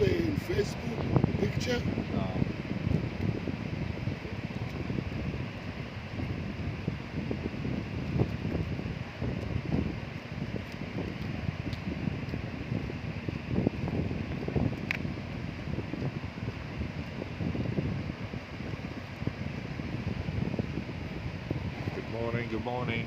in Facebook picture? No. Good morning.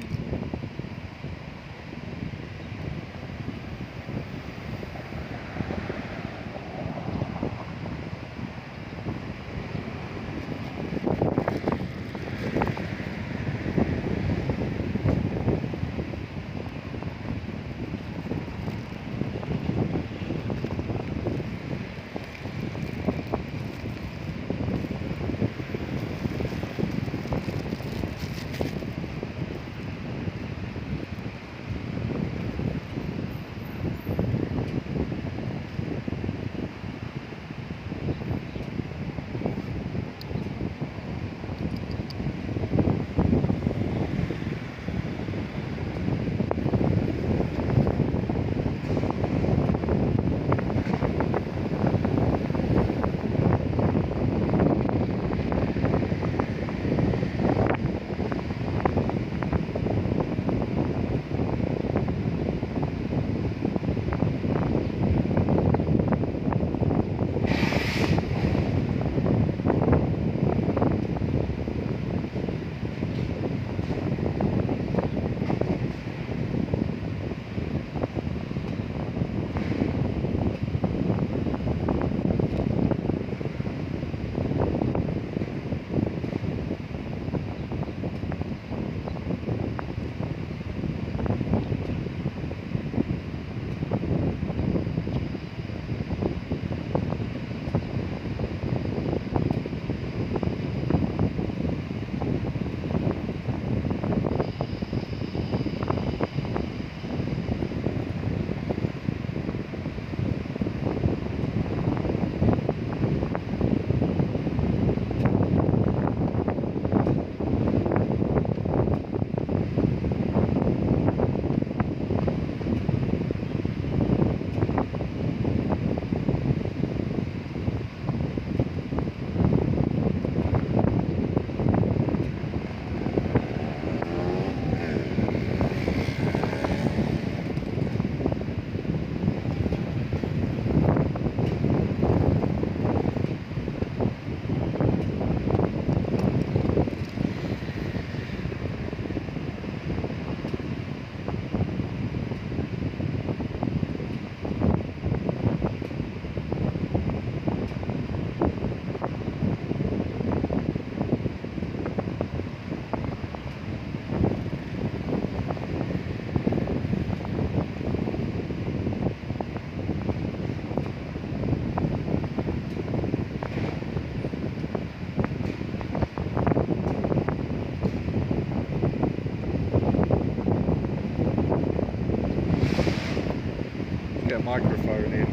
Get a microphone in.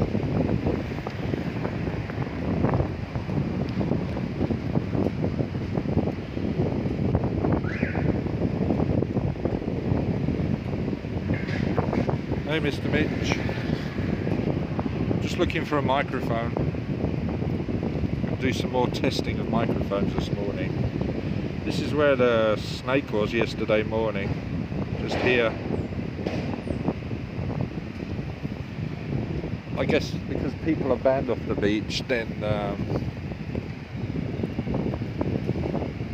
Hey Mr. Mitch, just looking for a microphone. I'll do some more testing of microphones this morning. This is where the snake was yesterday morning, just here. I guess because people are banned off the beach, then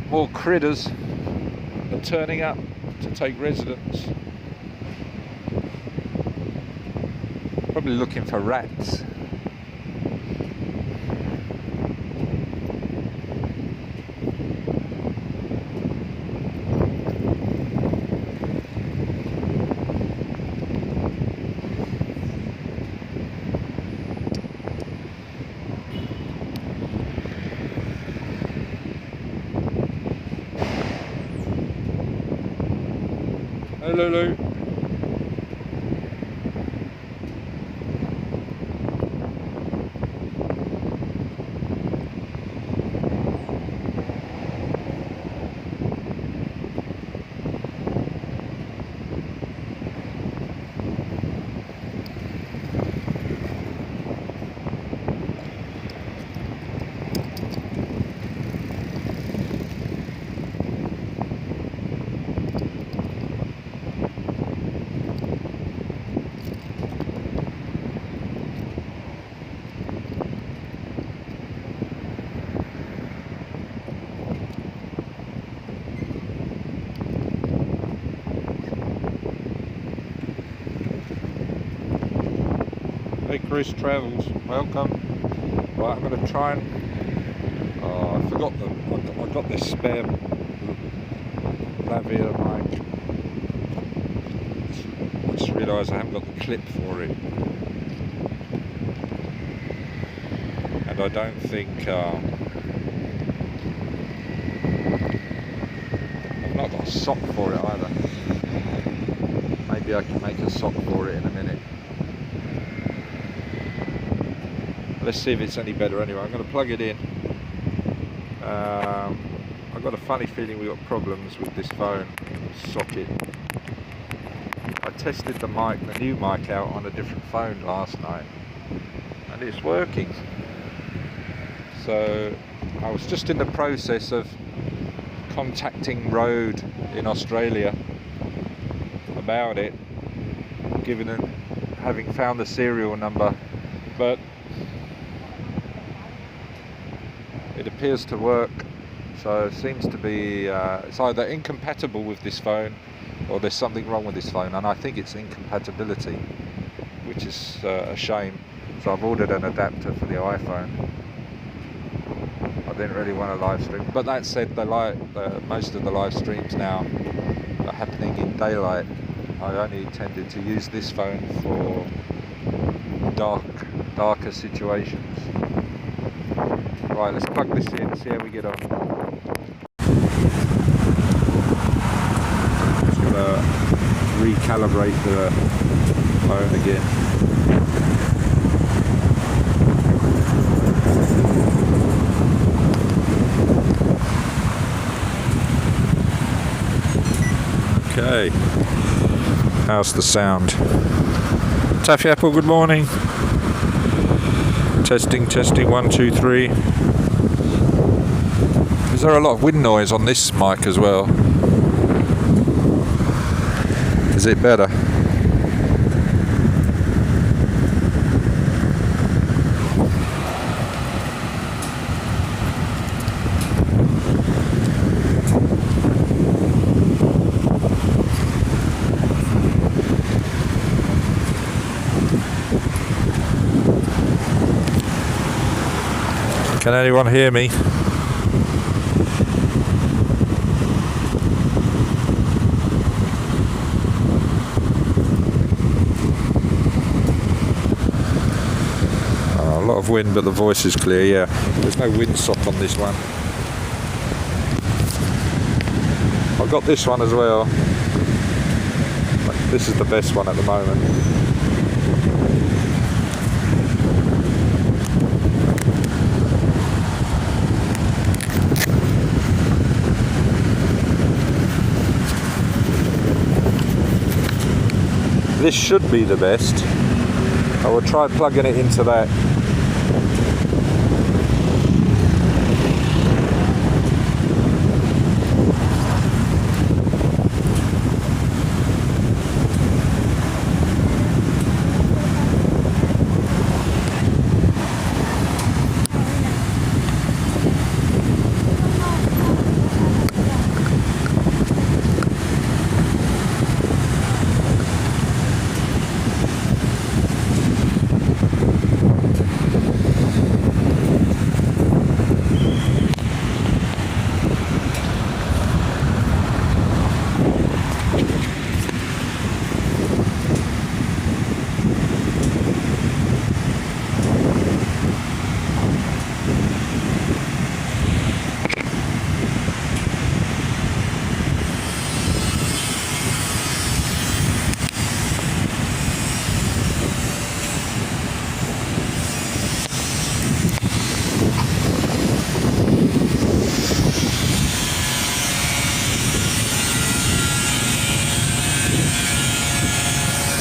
more critters are turning up to take residence. Probably looking for rats. Hey Lulu. Hey Chris Travels, welcome. Right, I'm going to try and... Oh, I forgot I got this spare lavalier mic. I just realised I haven't got the clip for it. And I don't think... I've not got a sock for it either. Maybe I can make a sock for it in a minute. Let's see if it's any better anyway. I'm going to plug it in. I've got a funny feeling we've got problems with this phone socket. I tested the new mic out on a different phone last night and it's working. So I was just in the process of contacting Rode in Australia about it, having found the serial number, but it appears to work. So it seems to be it's either incompatible with this phone or there's something wrong with this phone, and I think it's incompatibility, which is a shame. So I've ordered an adapter for the iPhone. I didn't really want to live stream, but that said, most of the live streams now are happening in daylight. I only intended to use this phone for darker situations. Right, let's plug this in, see how we get on. Just gotta recalibrate the phone again. Okay, how's the sound? Taffy Apple, good morning. Testing, 1, 2, 3. Is there a lot of wind noise on this mic as well? Is it better? Can anyone hear me? A lot of wind, but the voice is clear, yeah. There's no windsock on this one. I've got this one as well. This is the best one at the moment. This should be the best. I will try plugging it into that.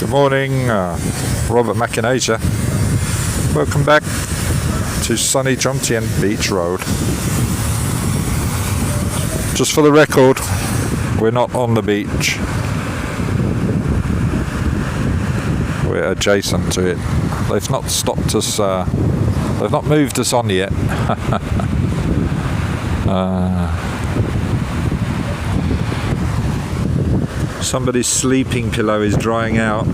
Good morning, Robert Macinasia. Welcome back to sunny Jomtien Beach Road. Just for the record, we're not on the beach. We're adjacent to it. They've not stopped us, they've not moved us on yet. Somebody's sleeping pillow is drying out.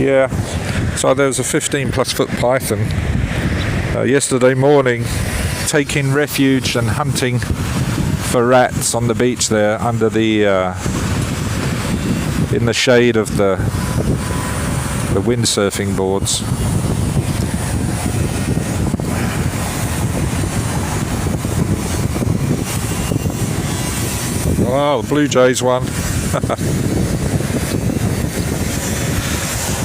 Yeah, so there was a 15+ foot python yesterday morning, taking refuge and hunting for rats on the beach there under the in the shade of the windsurfing boards. Oh, the blue jays won.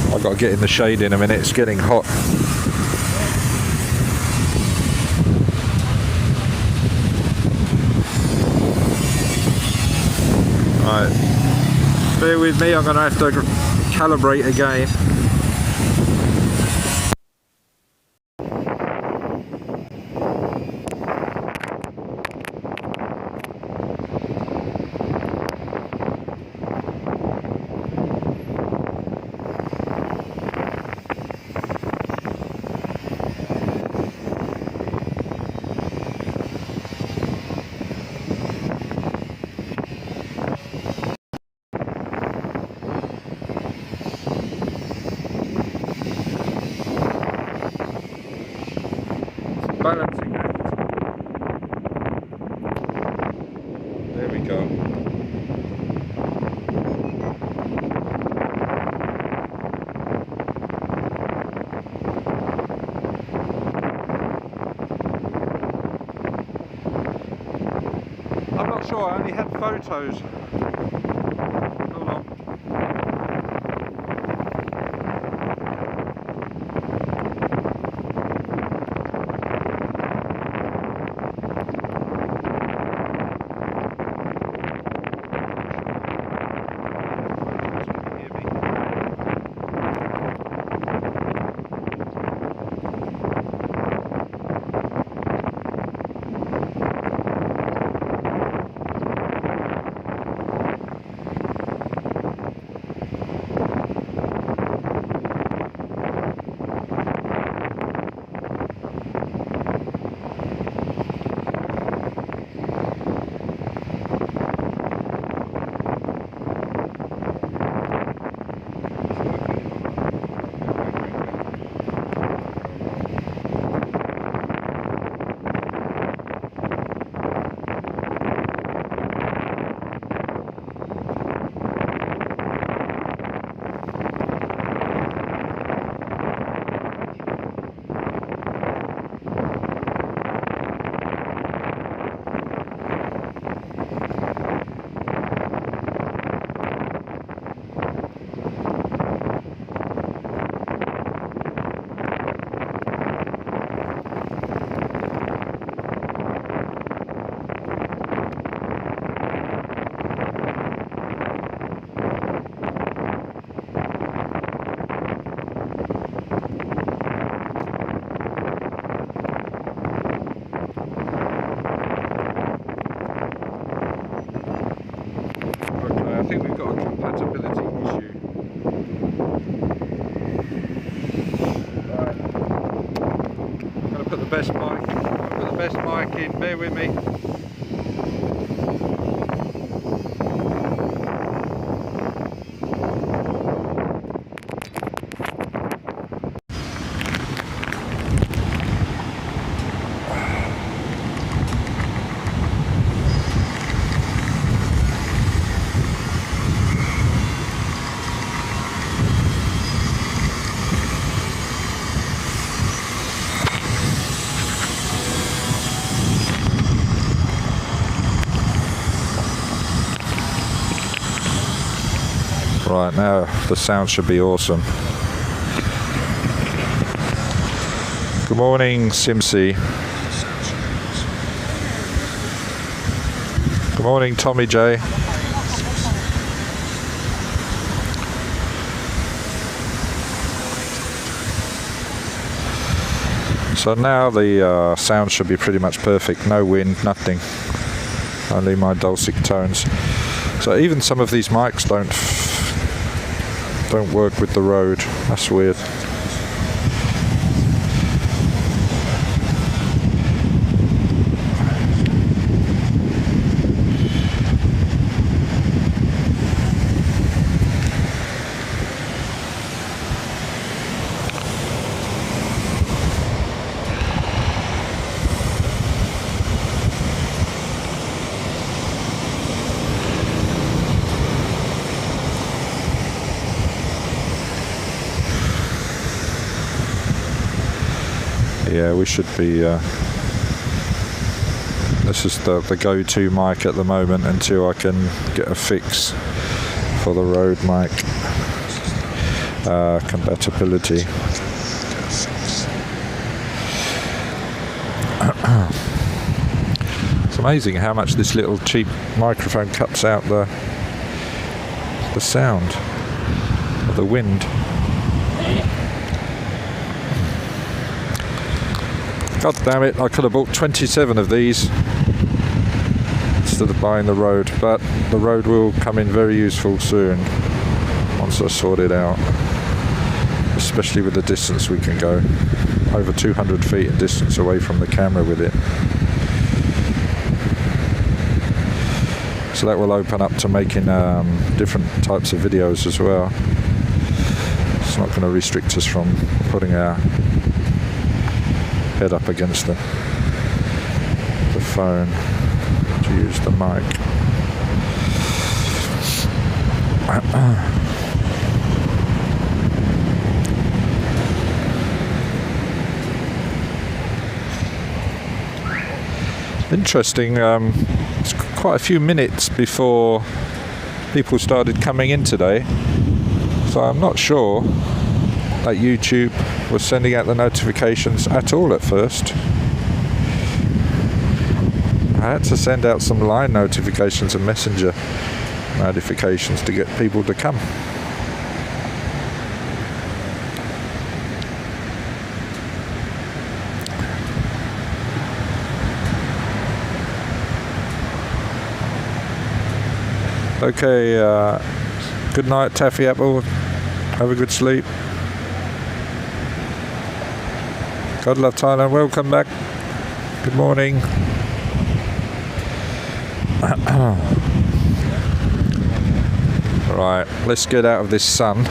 I've got to get in the shade in a minute, it's getting hot. Right, bear with me, I'm going to have to calibrate again. Balancing act. There we go. I'm not sure, I only had photos. Hold on. I think we've got a compatibility issue. Right. I'm going to put the best mic. I'm going to put the best mic in. Bear with me. Right, now the sound should be awesome. Good morning, Simsy. Good morning, Tommy J. So now the sound should be pretty much perfect. No wind, nothing. Only my dulcet tones. So even some of these mics don't work with the road. That's weird. Yeah, we should be. This is the go-to mic at the moment until I can get a fix for the Rode mic compatibility. It's amazing how much this little cheap microphone cuts out the sound of the wind. God damn it, I could have bought 27 of these instead of buying the Rode, but the Rode will come in very useful soon once I sort it out, especially with the distance we can go, over 200 feet in distance away from the camera with it. So that will open up to making different types of videos as well. It's not going to restrict us from putting our head up against the phone to use the mic. Interesting, it's quite a few minutes before people started coming in today, so I'm not sure that YouTube was sending out the notifications at all at first. I had to send out some line notifications and messenger notifications to get people to come. Okay, good night, Taffy Apple. Have a good sleep. God love Thailand. Welcome back. Good morning. Right, let's get out of this sun.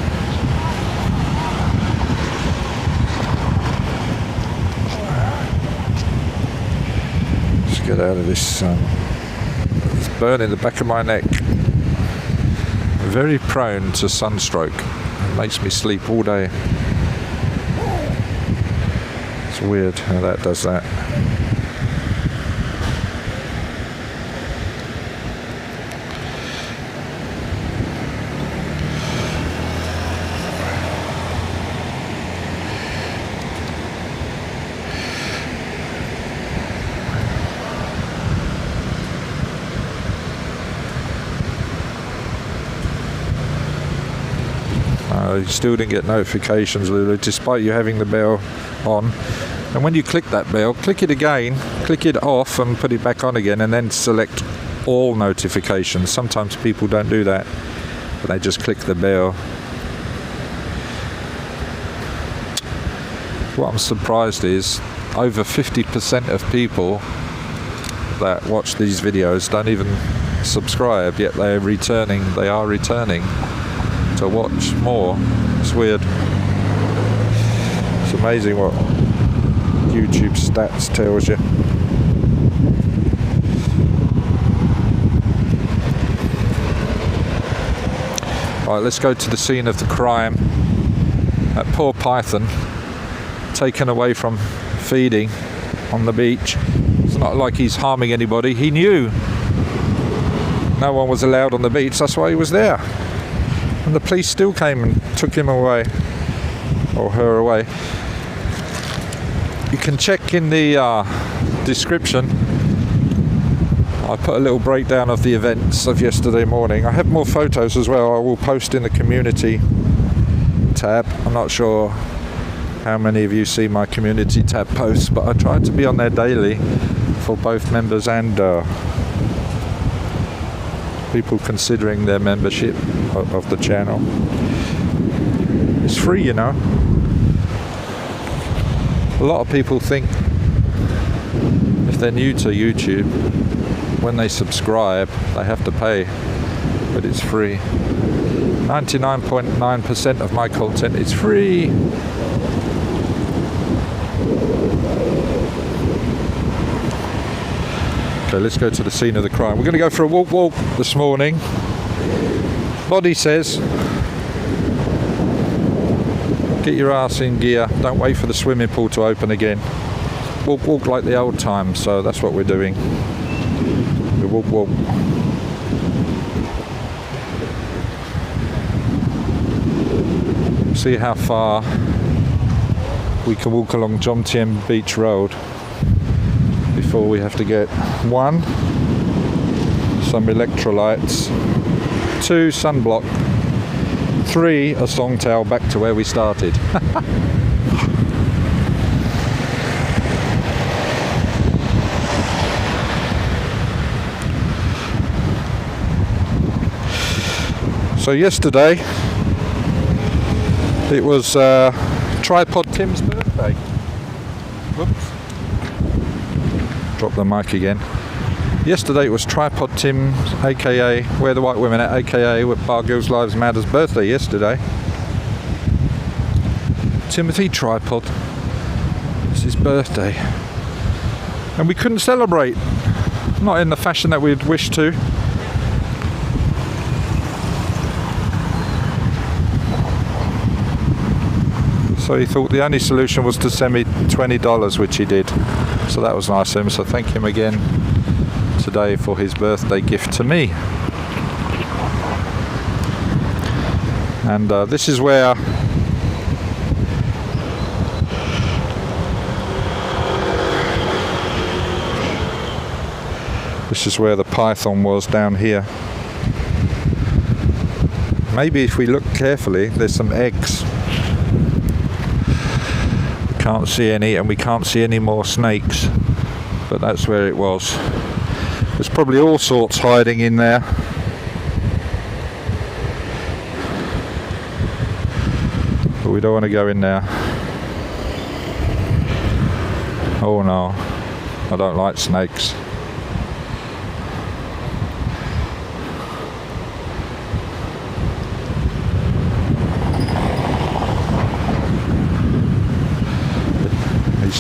Let's get out of this sun. It's burning the back of my neck. Very prone to sunstroke. It makes me sleep all day. It's weird how that does that. You still didn't get notifications, Lulu, despite you having the bell on. And when you click that bell, click it again, click it off and put it back on again, and then select all notifications. Sometimes people don't do that, but they just click the bell. What I'm surprised is over 50% of people that watch these videos don't even subscribe, yet they are returning to watch more. It's weird. It's amazing what YouTube stats tells you. Right, let's go to the scene of the crime. That poor python taken away from feeding on the beach. It's not like he's harming anybody. He knew no one was allowed on the beach, that's why he was there. And the police still came and took him away, or her away. You can check in the description. I put a little breakdown of the events of yesterday morning. I have more photos as well. I will post in the community tab. I'm not sure how many of you see my community tab posts, but I try to be on there daily for both members and people considering their membership of the channel. It's free, you know. A lot of people think if they're new to YouTube, when they subscribe they have to pay, but it's free. 99.9% of my content is free. Okay, let's go to the scene of the crime. We're going to go for a walk this morning. Body says, get your ass in gear. Don't wait for the swimming pool to open again. walk like the old times, so that's what we're doing. We walk. See how far we can walk along Jomtien Beach Road before we have to get 1, some electrolytes, 2, sunblock, 3, a song towel back to where we started. So yesterday it was Tripod Tim's birthday. Whoops. Drop the mic again. Yesterday it was Tripod Tim, aka Where the White Women At, aka with Bar Girls Lives Matter's birthday yesterday. Timothy Tripod. It's his birthday. And we couldn't celebrate. Not in the fashion that we'd wish to. So he thought the only solution was to send me $20, which he did. So that was nice of him. So thank him again today for his birthday gift to me. And this is where the python was, down here. Maybe if we look carefully, there's some eggs. Can't see any, and we can't see any more snakes, but that's where it was. There's probably all sorts hiding in there. But we don't want to go in there. Oh no, I don't like snakes.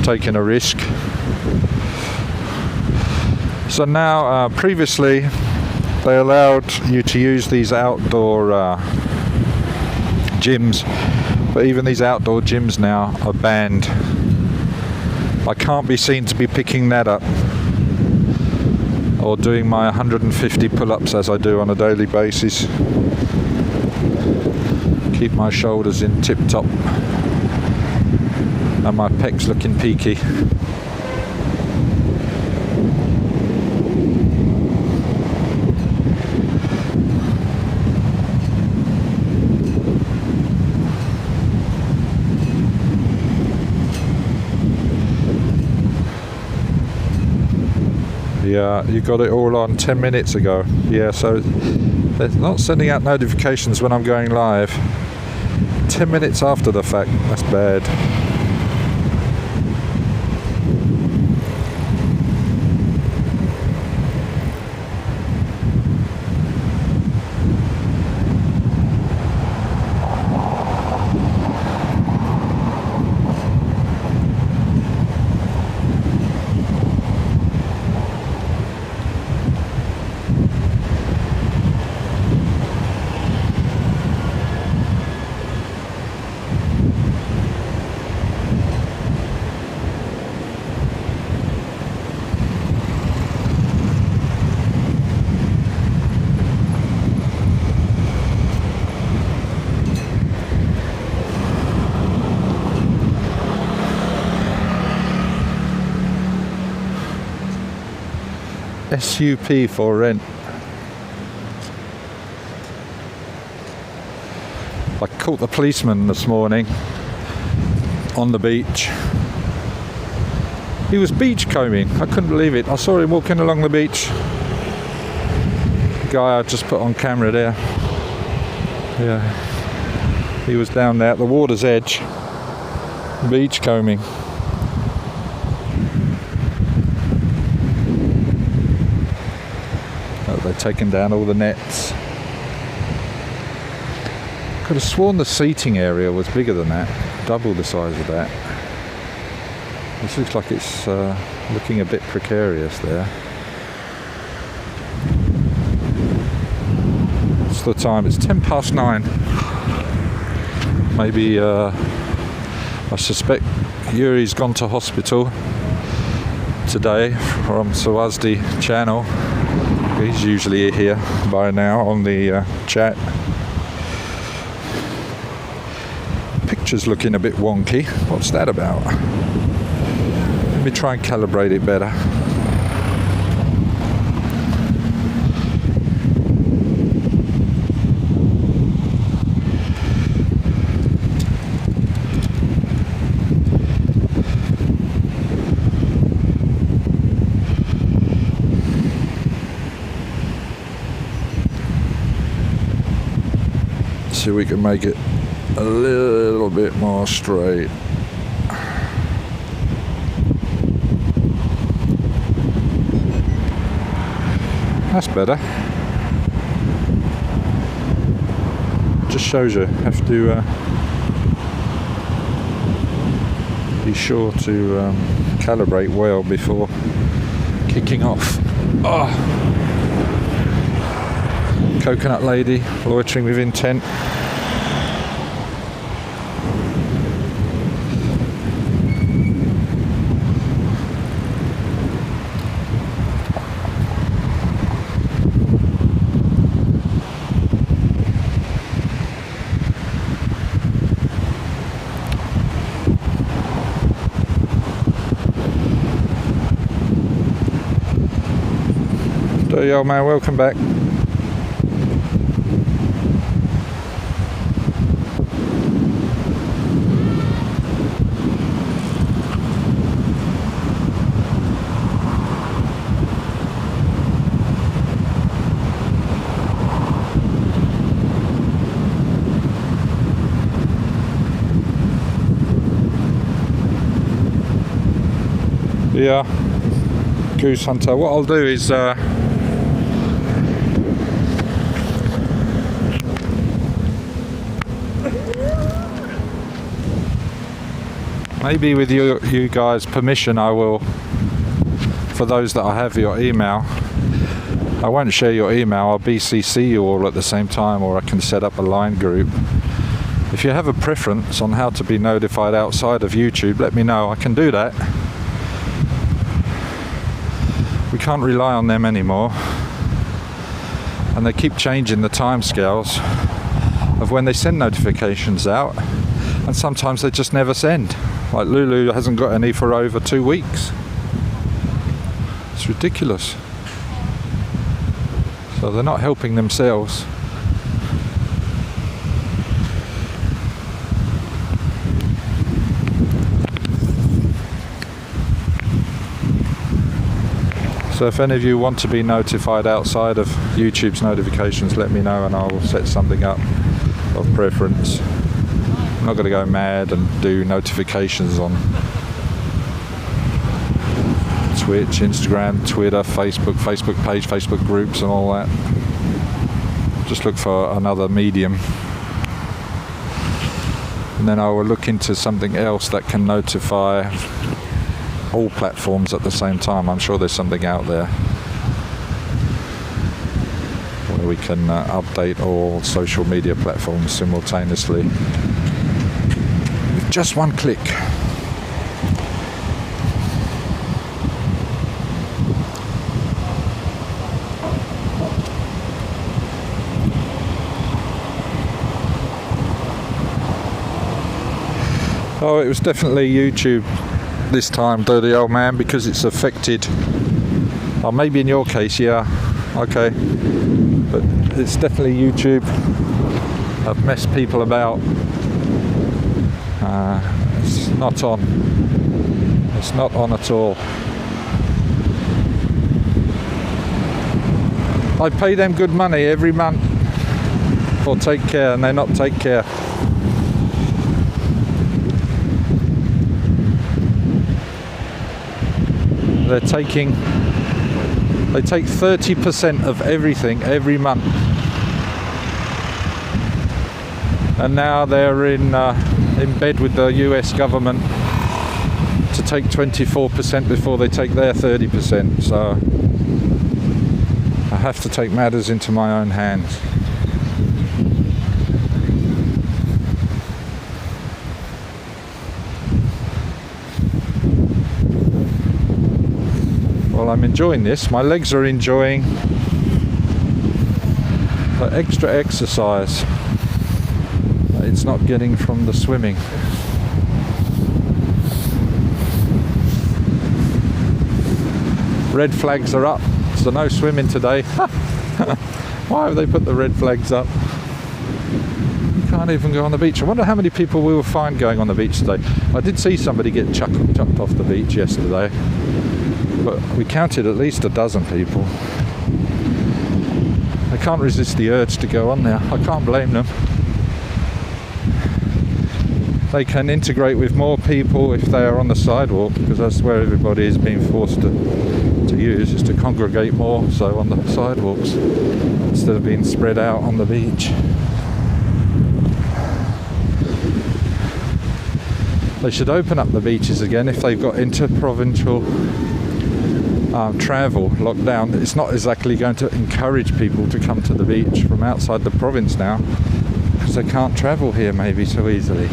Taking a risk. So now, previously they allowed you to use these outdoor gyms, but even these outdoor gyms now are banned. I can't be seen to be picking that up or doing my 150 pull-ups as I do on a daily basis. Keep my shoulders in tip-top and my pecs looking peaky. Yeah, you got it all on 10 minutes ago. Yeah, so they're not sending out notifications when I'm going live. 10 minutes after the fact, that's bad. SUP for rent. I caught the policeman this morning on the beach. He was beach combing. I couldn't believe it. I saw him walking along the beach. The guy I just put on camera there. Yeah. He was down there at the water's edge, beach combing. They've taken down all the nets. Could have sworn the seating area was bigger than that, double the size of that. This looks like it's looking a bit precarious there. What's the time? It's 9:10. Maybe I suspect Yuri's gone to hospital. today from Sawazdi channel. He's usually here by now on the chat. Picture's looking a bit wonky. What's that about? Let me try and calibrate it better. See if we can make it a little bit more straight. That's better. Just shows you have to be sure to calibrate well before kicking off. Oh. Coconut lady loitering with intent. Hey old man, welcome back. Yeah, goose hunter. What I'll do is maybe with you guys' permission, I will, for those that I have your email, I won't share your email, I'll BCC you all at the same time, or I can set up a line group. If you have a preference on how to be notified outside of YouTube, let me know, I can do that. We can't rely on them anymore, and they keep changing the timescales of when they send notifications out, and sometimes they just never send. Like Lulu hasn't got any for over 2 weeks. It's ridiculous. So they're not helping themselves. So if any of you want to be notified outside of YouTube's notifications, let me know and I will set something up of preference. I'm not going to go mad and do notifications on Twitch, Instagram, Twitter, Facebook page, Facebook groups and all that. Just look for another medium. And then I will look into something else that can notify all platforms at the same time. I'm sure there's something out there where we can update all social media platforms simultaneously with just one click. Oh, it was definitely YouTube this time, dirty old man, because it's affected. Oh, maybe in your case, yeah, okay, but it's definitely YouTube. I've messed people about. It's not on. It's not on at all. I pay them good money every month for take care, and they not take care. They take 30% of everything every month, and now they're in bed with the US government to take 24% before they take their 30%. So I have to take matters into my own hands. Well, I'm enjoying this. My legs are enjoying the extra exercise that it's not getting from the swimming. Red flags are up, so no swimming today. Why have they put the red flags up? You can't even go on the beach. I wonder how many people we will find going on the beach today. I did see somebody get chucked off the beach yesterday, but we counted at least a dozen people. I can't resist the urge to go on there. I can't blame them. They can integrate with more people if they are on the sidewalk, because that's where everybody is being forced to use, is to congregate more so on the sidewalks instead of being spread out on the beach. They should open up the beaches again if they've got interprovincial travel locked down. It's not exactly going to encourage people to come to the beach from outside the province now, because they can't travel here maybe so easily.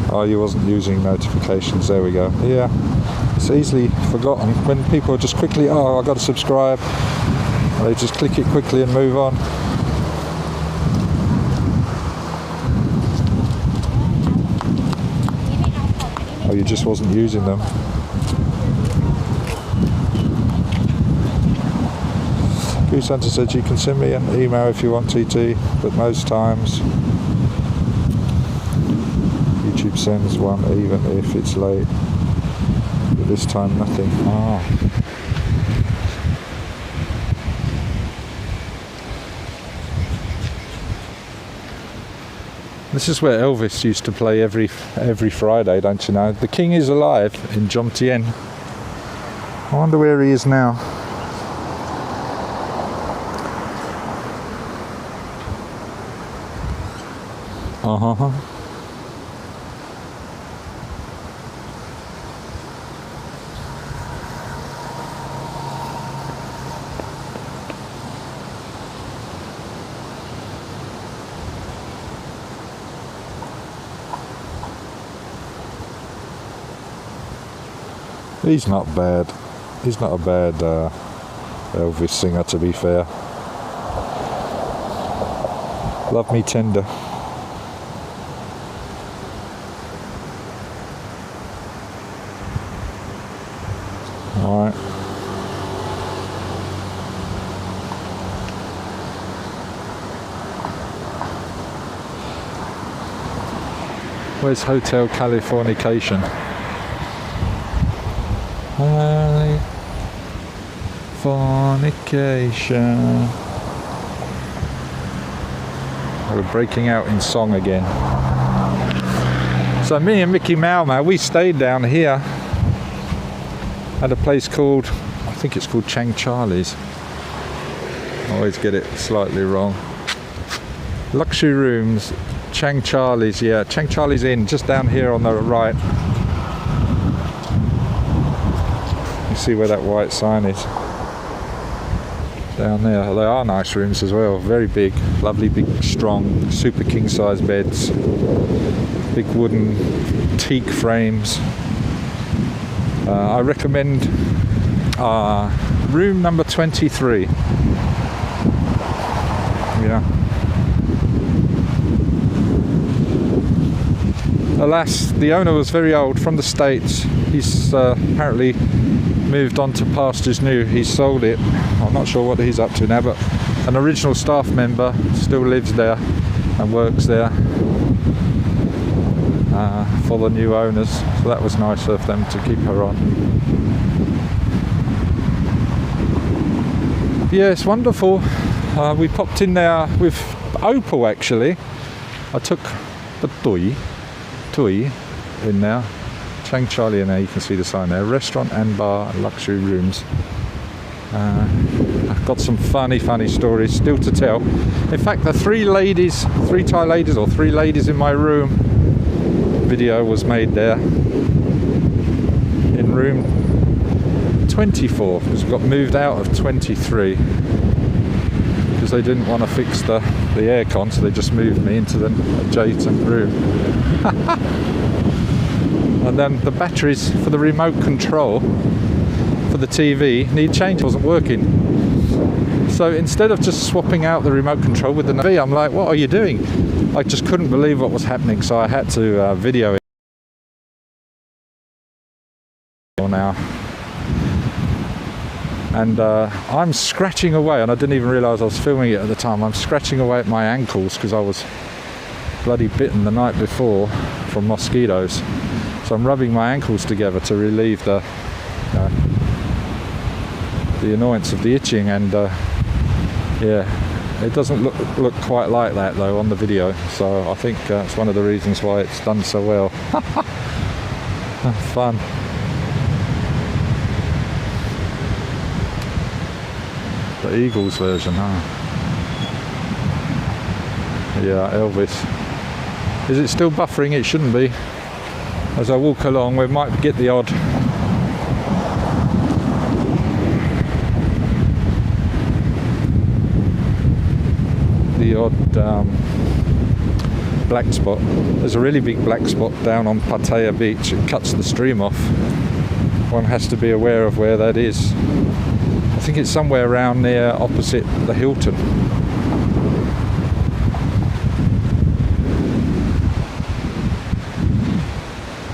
Oh, you wasn't using notifications, there we go. Yeah, it's easily forgotten when people just quickly, oh, I've got to subscribe, they just click it quickly and move on. Oh, you just wasn't using them. Goose Hunter said you can send me an email if you want, TT, but most times YouTube sends one even if it's late. But this time nothing. Ah. This is where Elvis used to play every Friday, don't you know? The King is alive in Jomtien. I wonder where he is now. Uh-huh. He's not bad. He's not a bad Elvis singer, to be fair. Love Me Tender. Alright. Where's Hotel Californication? Californication. We're breaking out in song again. So me and Mickey Malma, we stayed down here at a place called, I think it's called Chang Charlie's. I always get it slightly wrong. Luxury rooms, Chang Charlie's, yeah, Chang Charlie's Inn, just down here on the right. You see where that white sign is? Down there. They are nice rooms as well, very big, lovely, big, strong, super king size beds, big wooden teak frames. I recommend room number 23. Yeah. Alas, the owner was very old, from the States. He's apparently moved on to pastures new. He's sold it. I'm not sure what he's up to now, but an original staff member still lives there and works there for the new owners. So that was nice of them to keep her on. Yeah, it's wonderful. We popped in there with Opal actually. I took the Tui in there. Chang Charlie, and there you can see the sign there. Restaurant and bar, luxury rooms. I've got some funny stories still to tell. In fact, the three Thai ladies in my room video was made there in room 24, because we got moved out of 23 because they didn't want to fix the aircon, so they just moved me into the adjacent room. And then the batteries for the remote control for the TV need change, wasn't working. So instead of just swapping out the remote control with the TV, I'm like, what are you doing? I just couldn't believe what was happening, so I had to video it now. And I'm scratching away, and I didn't even realise I was filming it at the time. I'm scratching away at my ankles because I was bloody bitten the night before from mosquitoes. So I'm rubbing my ankles together to relieve the annoyance of the itching, and yeah, it doesn't look quite like that though on the video, so I think it's one of the reasons why it's done so well. Fun. The Eagles version, huh? Yeah, Elvis. Is it still buffering? It shouldn't be. As I walk along, we might get the odd black spot. There's a really big black spot down on Pattaya beach. It cuts the stream off. One has to be aware of where that is. I think it's somewhere around near opposite the Hilton.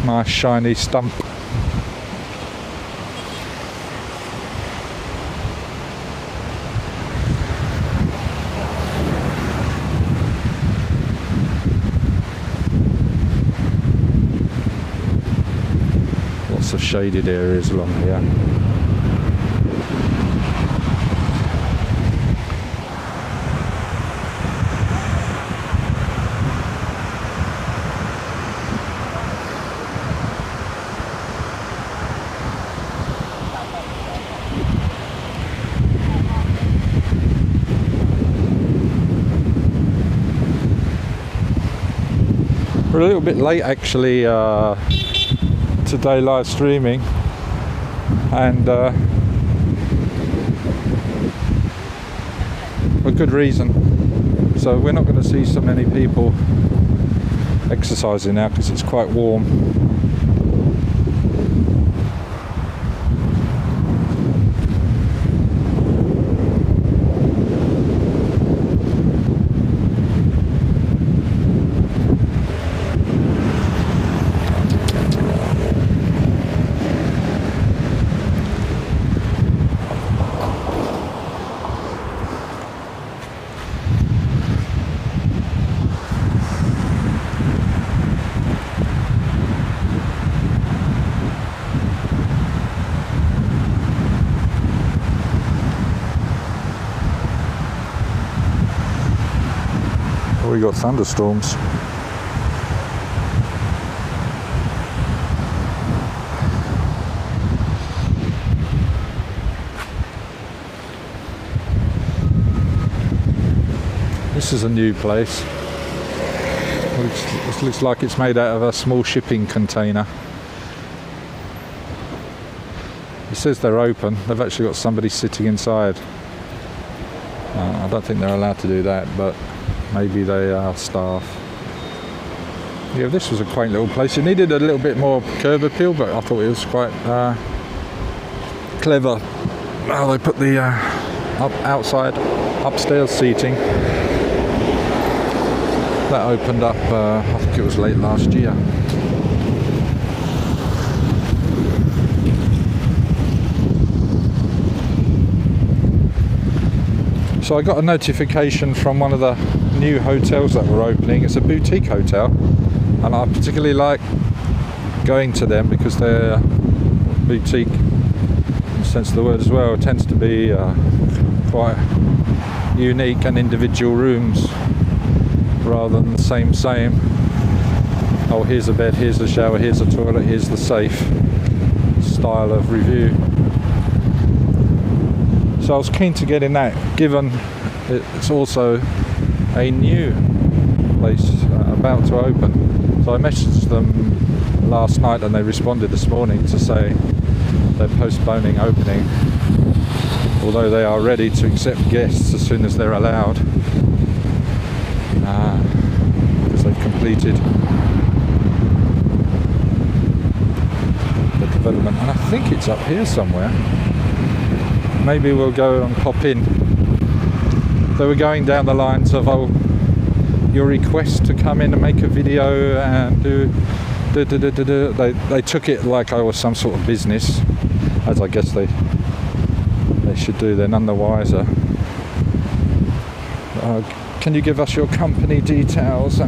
Nice shiny stump. Lots of shaded areas along here. We're a little bit late actually today live streaming, and for good reason. So we're not going to see so many people exercising now because it's quite warm. We got thunderstorms. This is a new place. This looks like it's made out of a small shipping container. It says they're open. They've actually got somebody sitting inside. I don't think they're allowed to do that, but maybe they are staff. Yeah, this was a quaint little place. It needed a little bit more curb appeal, but I thought it was quite clever how they put the upstairs seating. That opened up, I think it was late last year. So I got a notification from one of the new hotels that were opening. It's a boutique hotel, and I particularly like going to them because they're boutique in the sense of the word as well. It tends to be quite unique and individual rooms rather than the same. oh, here's a bed, here's the shower, here's the toilet, here's the safe style of review. So I was keen to get in that, given it's also a new place about to open. So I messaged them last night and they responded this morning to say they're postponing opening, although they are ready to accept guests as soon as they're allowed, because they've completed the development. And I think it's up here somewhere. Maybe we'll go and pop in. They were going down the lines of, oh, your request to come in and make a video and do. They took it like I was some sort of business, as I guess they should do. They're none the wiser. Can you give us your company details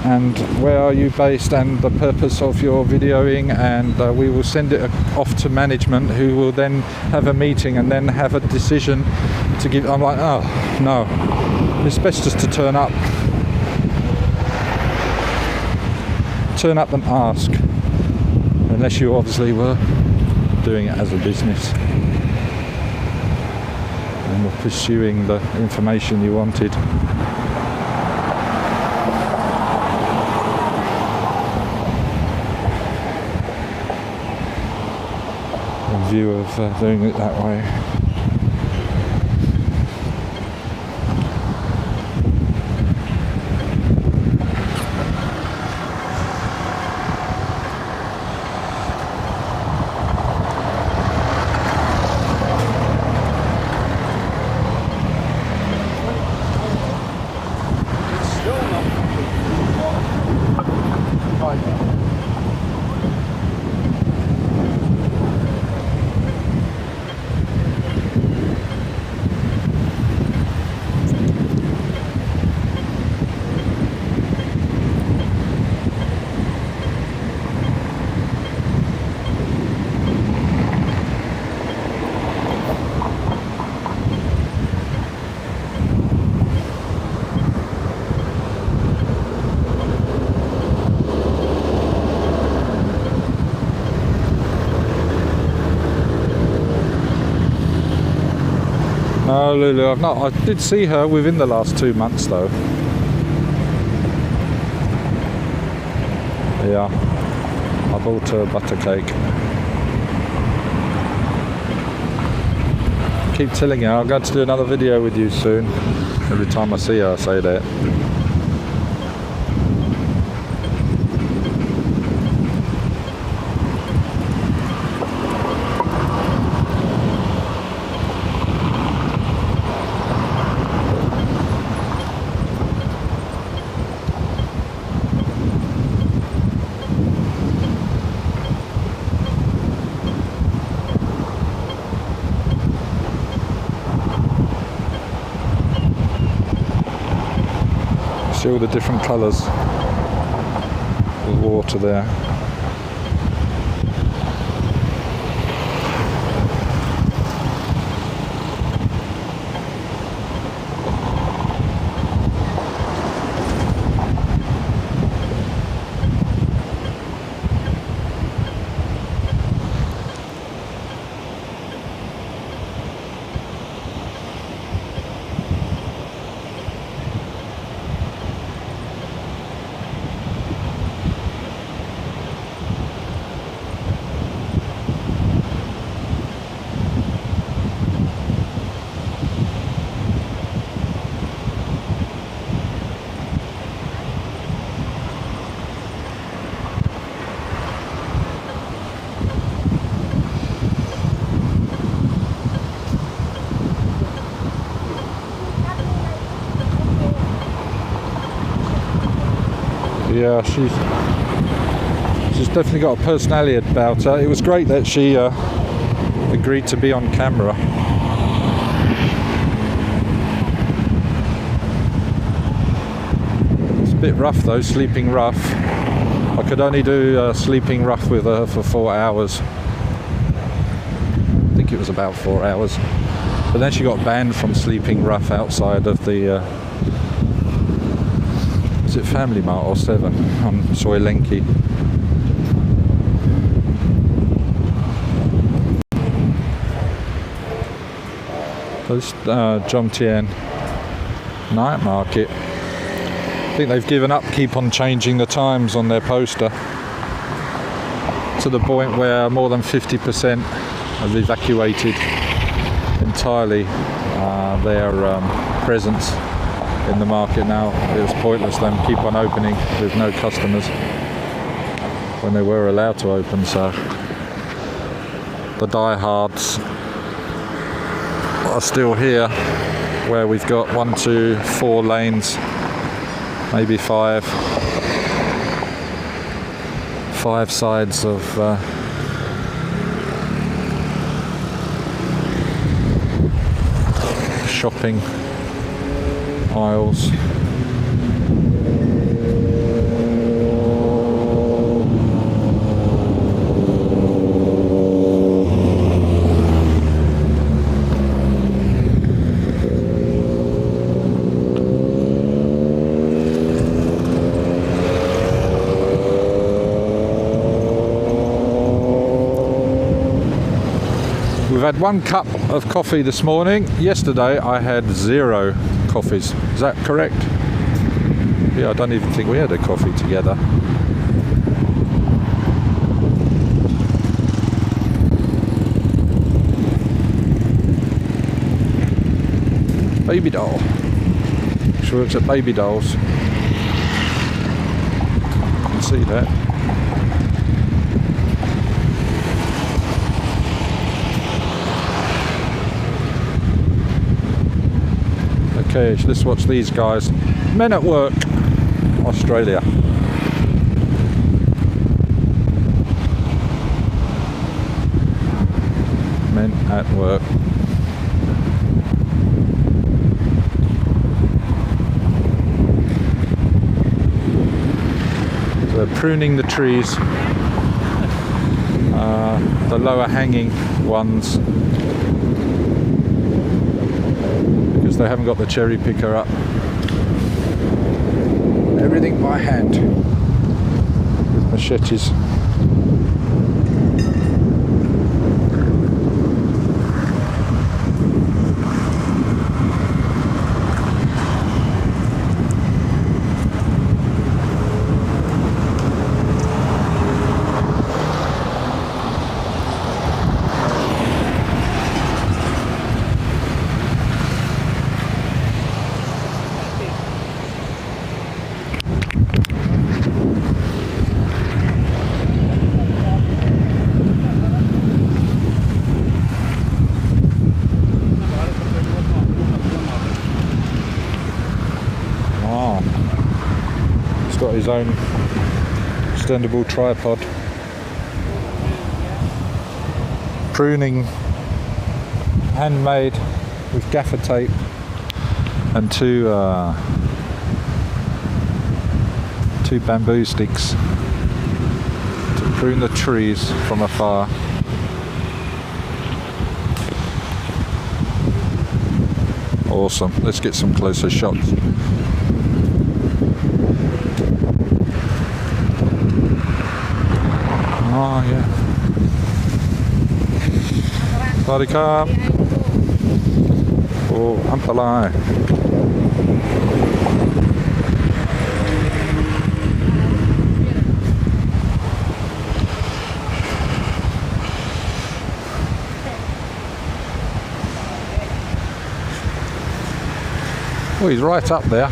and where are you based and the purpose of your videoing, and we will send it off to management, who will then have a meeting and then have a decision to give. I'm like, oh no, it's best just to turn up and ask, unless you obviously were doing it as a business and were pursuing the information you wanted. In view of doing it that way. No, Lulu, I've not. I did see her within the last 2 months, though. Yeah, I bought her a butter cake. Keep telling her I'm going to do another video with you soon. Every time I see her, I say that. See all the different colours of water there. Yeah, she's definitely got a personality about her. It was great that she agreed to be on camera. It's a bit rough though, sleeping rough. I could only do sleeping rough with her for 4 hours. I think it was about 4 hours. But then she got banned from sleeping rough outside of the it Family Mart or 7 on Soy Lenki? This Jomtien night market. I think they've given up, keep on changing the times on their poster to the point where more than 50% have evacuated entirely their presence in the market now. It was pointless them keep on opening with no customers when they were allowed to open, so the diehards are still here, where we've got 1, 2, 4 lanes, maybe 5 sides of shopping aisles. We've had 1 cup of coffee this morning. Yesterday I had 0 coffees. Is that correct? Yeah, I don't even think we had a coffee together. Baby doll. She works at Baby Dolls. You can see that. Okay, let's watch these guys. Men at Work, Australia. Men at Work. So they're pruning the trees, the lower hanging ones, because they haven't got the cherry picker up. Everything by hand with machetes. Got his own extendable tripod. Pruning, handmade with gaffer tape, and two bamboo sticks to prune the trees from afar. Awesome. Let's get some closer shots. Oh yeah. Tastic. Oh, Ampalai. Oh, he's right up there.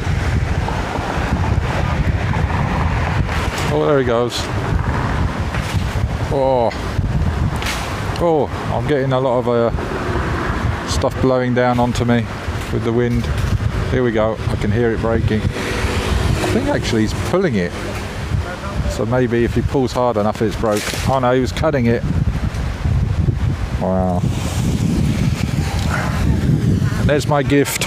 Oh, there he goes. Oh, I'm getting a lot of stuff blowing down onto me with the wind. Here we go, I can hear it breaking. I think actually he's pulling it. So maybe if he pulls hard enough it's broke. Oh no, he was cutting it. Wow. And there's my gift.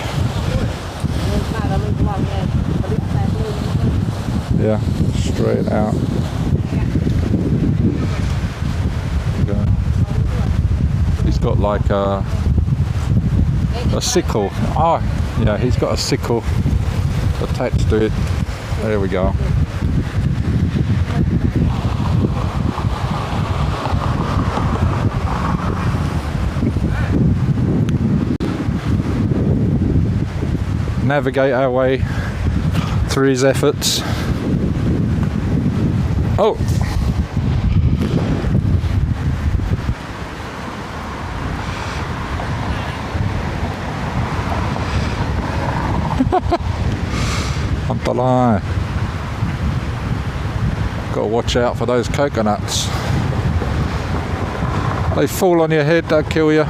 Yeah, straight out. He's got like a sickle. Oh, yeah, he's got a sickle attached to it. There we go. Navigate our way through his efforts. Oh! Antalai. Got to watch out for those coconuts. They fall on your head, they'll kill you.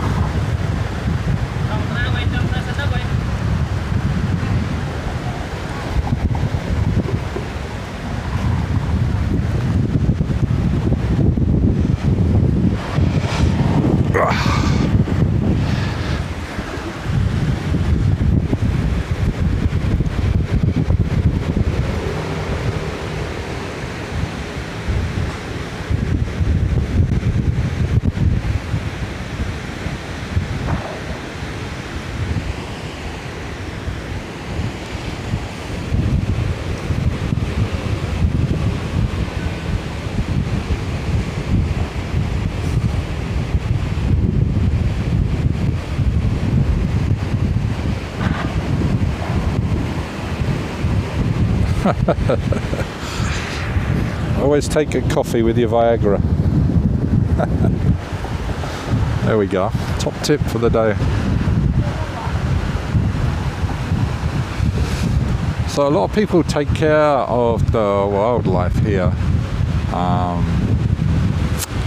Always take a coffee with your Viagra. There we go. Top tip for the day. So a lot of people take care of the wildlife here.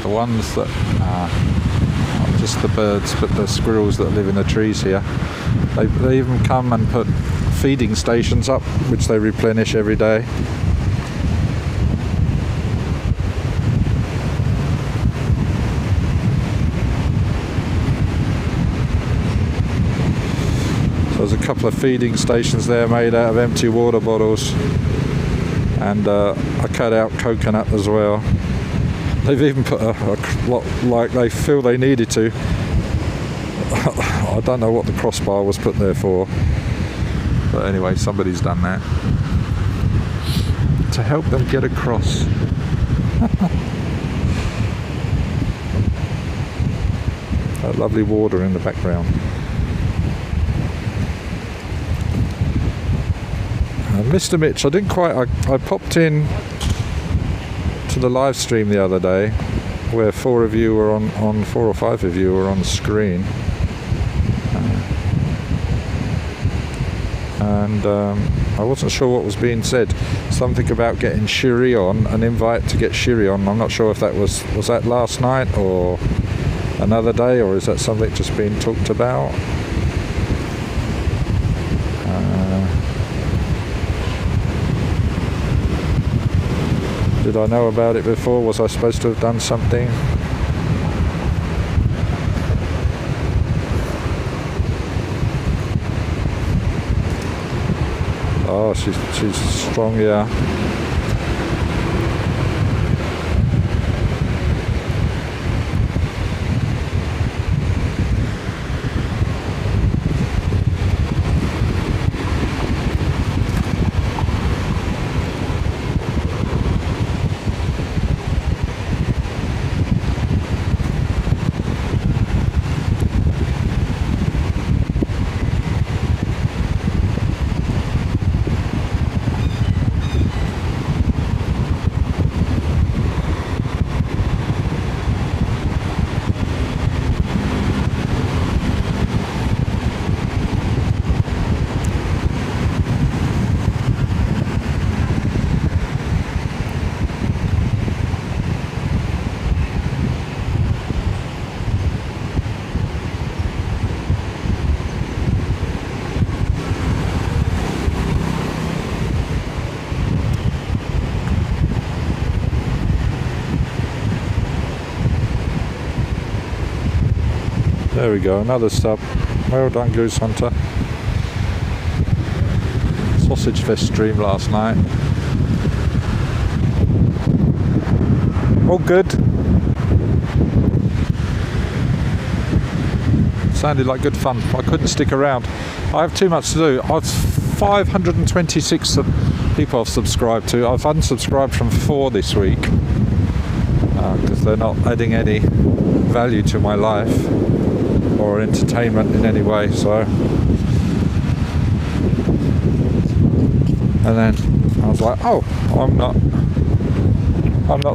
The ones that not just the birds, but the squirrels that live in the trees here. They even come and put feeding stations up, which they replenish every day. So there's a couple of feeding stations there made out of empty water bottles, and a cut out coconut as well. They've even put a lot, like they feel they needed to. I don't know what the crossbar was put there for. But anyway, somebody's done that to help them get across. That lovely water in the background. Mr. Mitch, I didn't quite. I popped in to the live stream the other day, where 4 of you were on 4 or 5 of you were on screen. And I wasn't sure what was being said. Something about getting Shiri on, an invite to get Shiri on. I'm not sure if that was that last night or another day, or is that something just being talked about? Did I know about it before? Was I supposed to have done something? Oh, she's strong, yeah. There we go, another stop. Well done, Goose Hunter. Sausage Fest stream last night. All good. Sounded like good fun. I couldn't stick around. I have too much to do. I was 526 people I've subscribed to. I've unsubscribed from 4 this week because they're not adding any value to my life or entertainment in any way. So, and then I was like, oh, I'm not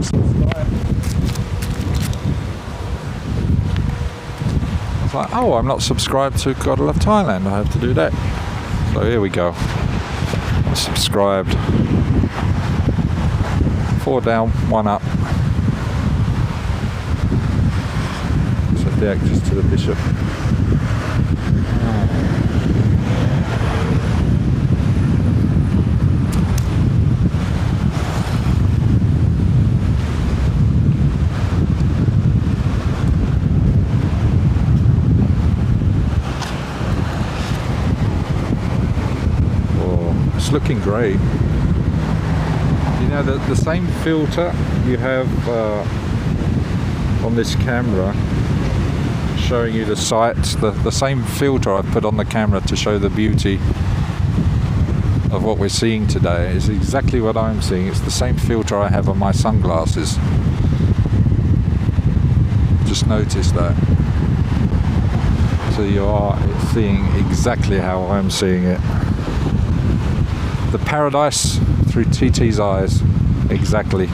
subscribed. I was like, oh, I'm not subscribed to Gotta Love Thailand. I have to do that. So here we go. I'm subscribed. 4 down, 1 up. So the actors to the bishop. It's looking great. You know, the same filter you have on this camera showing you the sights, the same filter I've put on the camera to show the beauty of what we're seeing today is exactly what I'm seeing. It's the same filter I have on my sunglasses. Just notice that. So you are seeing exactly how I'm seeing it. The paradise through TT's eyes, exactly.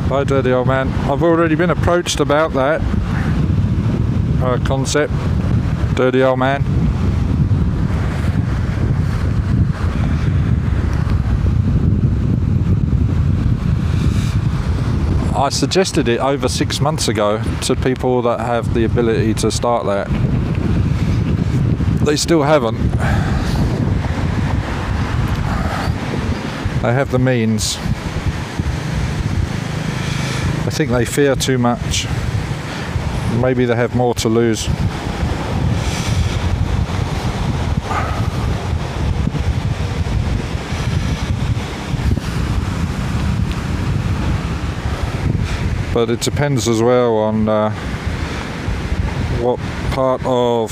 Hi, dirty old man. I've already been approached about that concept. Dirty old man. I suggested it over 6 months ago to people that have the ability to start that. They still haven't. They have the means. I think they fear too much. Maybe they have more to lose. But it depends as well on what part of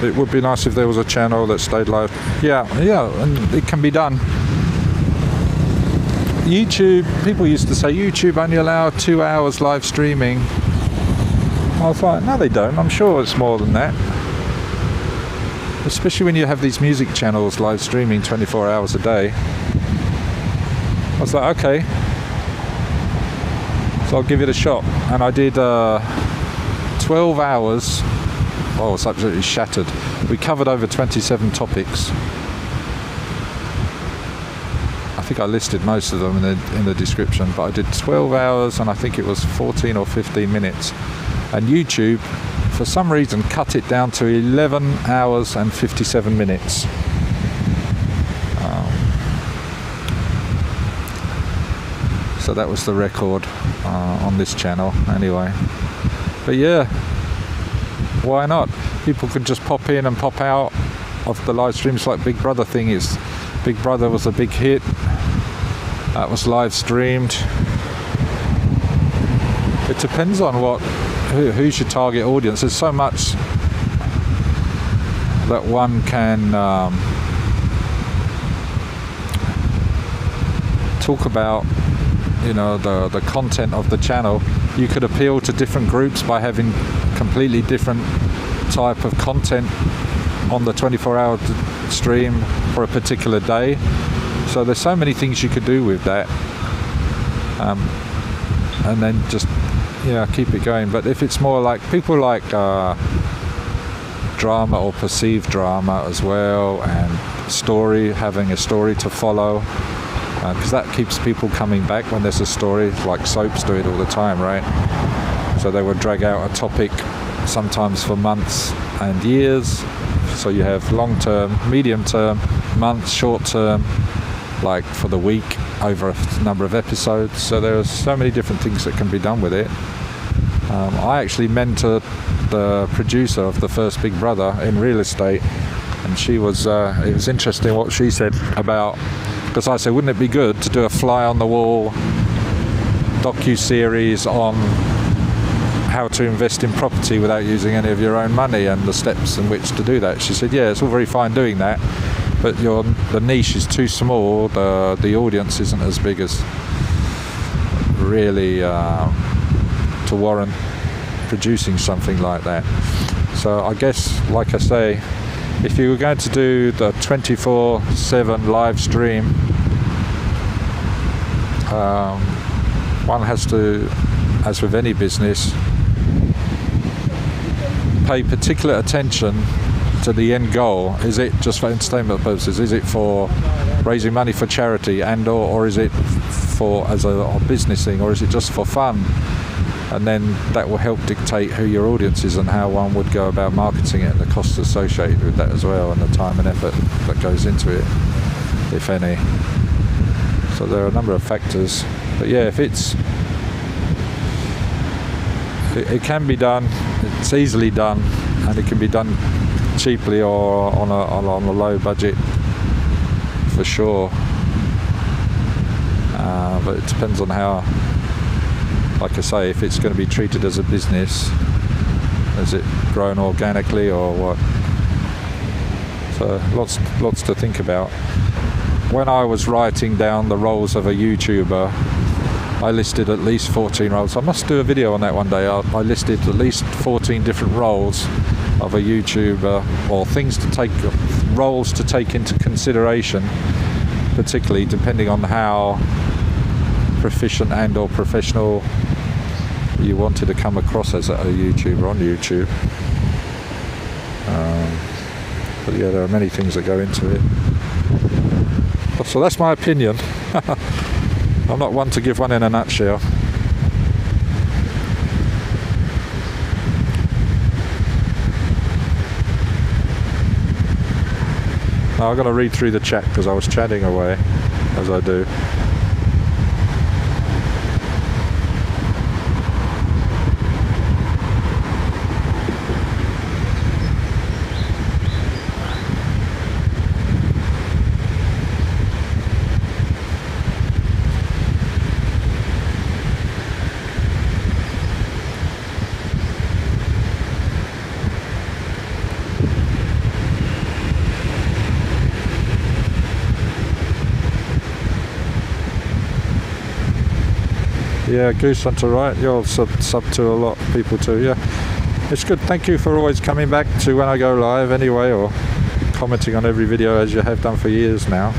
it would be nice if there was a channel that stayed live. Yeah, and it can be done. YouTube, people used to say YouTube only allow 2 hours live streaming. I was like, no they don't, I'm sure it's more than that. Especially when you have these music channels live streaming 24 hours a day. I was like, okay. So I'll give it a shot. And I did 12 hours. Oh, it's absolutely shattered. We covered over 27 topics. I think I listed most of them in the description, but I did 12 hours and I think it was 14 or 15 minutes. And YouTube, for some reason, cut it down to 11 hours and 57 minutes. So that was the record on this channel anyway. But yeah, why not? People can just pop in and pop out of the live streams like Big Brother thing is. Big Brother was a big hit. That was live streamed. It depends on who's your target audience. There's so much that one can talk about. You know, the content of the channel. You could appeal to different groups by having completely different type of content on the 24-hour stream for a particular day. So there's so many things you could do with that, and then just keep it going. But if it's more like people like drama or perceived drama as well, and having a story to follow, because that keeps people coming back when there's a story. Like soaps do it all the time, right? So they would drag out a topic sometimes for months and years. So you have long term, medium term, months, short term, like for the week over a number of episodes. So there are so many different things that can be done with it. I actually mentored the producer of The First Big Brother in real estate, and she was it was interesting what she said about, because I said, wouldn't it be good to do a fly-on-the-wall docu-series on how to invest in property without using any of your own money and the steps in which to do that. She said, yeah, it's all very fine doing that, but the niche is too small, the audience isn't as big as really to warrant producing something like that. So I guess, like I say, if you were going to do the 24/7 live stream, one has to, as with any business, pay particular attention to the end goal. Is it just for entertainment purposes? Is it for raising money for charity, and or is it for as a business thing, or is it just for fun? And then that will help dictate who your audience is and how one would go about marketing it, and the costs associated with that as well, and the time and effort that goes into it, if any. So there are a number of factors, but yeah, if it can be done, it's easily done, and it can be done cheaply or on a low budget for sure. But it depends on how, like I say, if it's going to be treated as a business, is it grown organically or what? So lots to think about. When I was writing down the roles of a YouTuber, I listed at least 14 roles. I must do a video on that one day. I listed at least 14 different roles of a YouTuber, or roles to take into consideration, particularly depending on how proficient and or professional you wanted to come across as a YouTuber on YouTube. But yeah, there are many things that go into it. So that's my opinion. I'm not one to give one in a nutshell. Now I've got to read through the chat because I was chatting away, as I do. Yeah, Goose Hunter, right? You're sub to a lot of people too, yeah. It's good. Thank you for always coming back to when I go live anyway, or commenting on every video as you have done for years now.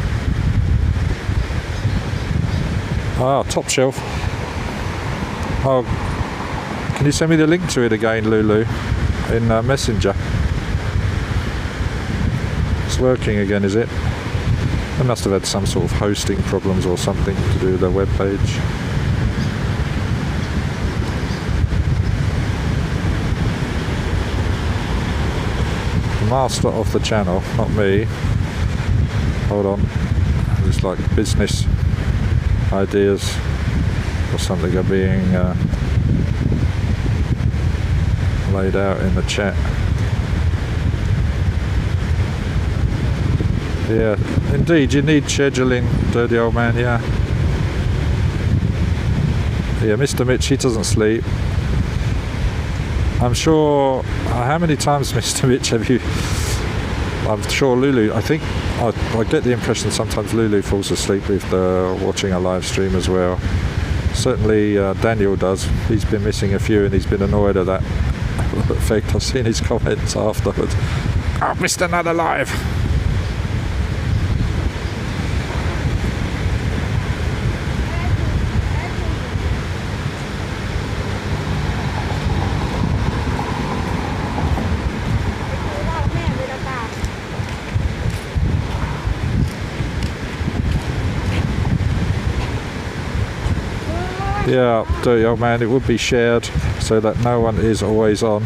Ah, Top Shelf. Oh, can you send me the link to it again, Lulu, in Messenger? It's working again, is it? They must have had some sort of hosting problems or something to do with their web page. Master of the channel, not me. Hold on. It's like business ideas or something are being laid out in the chat. Yeah, indeed, you need scheduling, dirty old man, yeah. Yeah, Mr. Mitch, he doesn't sleep. I'm sure, how many times, Mr. Mitch, have you, I'm sure Lulu, I think, I get the impression sometimes Lulu falls asleep with watching a live stream as well. Certainly Daniel does. He's been missing a few and he's been annoyed at that effect. I've seen his comments afterwards. I've missed another live. Yeah, dirty old man, it would be shared so that no one is always on.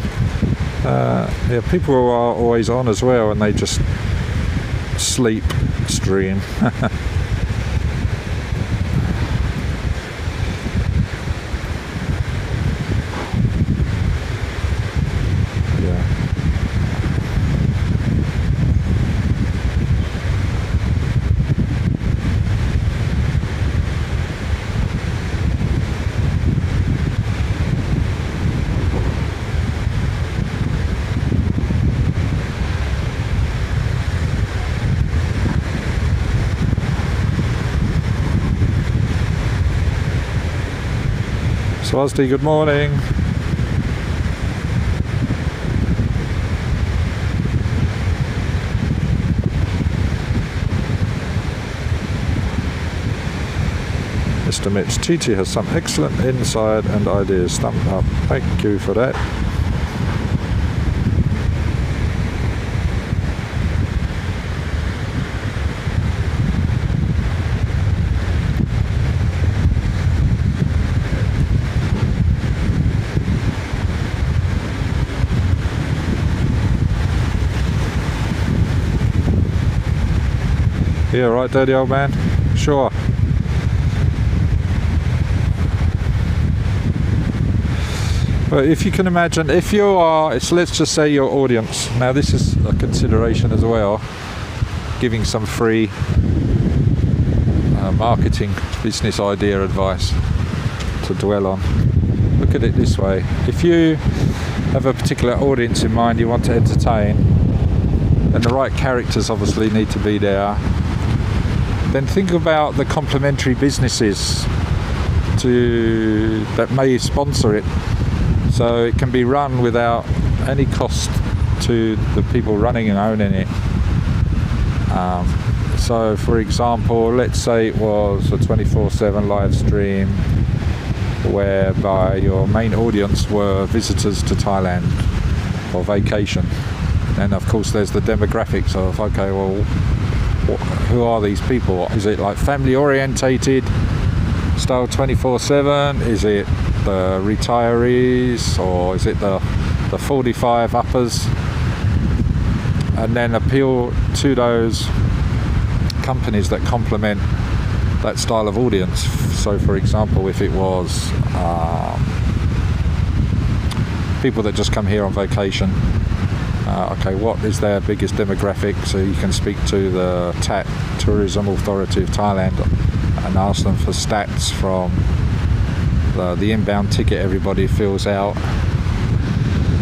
Yeah, people who are always on as well and they just sleep stream. Swasti, good morning. Mr. Mitch TT has some excellent insight and ideas. Thumb up. Thank you for that. Yeah, right, Daddy old man. Sure. But if you can imagine, if you are, let's just say your audience. Now this is a consideration as well, giving some free marketing business idea advice to dwell on. Look at it this way. If you have a particular audience in mind you want to entertain, then the right characters obviously need to be there. Then think about the complementary businesses that may sponsor it, so it can be run without any cost to the people running and owning it. So for example, let's say it was a 24/7 live stream whereby your main audience were visitors to Thailand or vacation, and of course there's the demographics of, okay, well, who are these people? Is it like family orientated style 24/7? Is it the retirees, or is it the 45 uppers? And then appeal to those companies that complement that style of audience. So for example, if it was people that just come here on vacation, okay, what is their biggest demographic? So you can speak to the TAT, Tourism Authority of Thailand, and ask them for stats from the inbound ticket everybody fills out,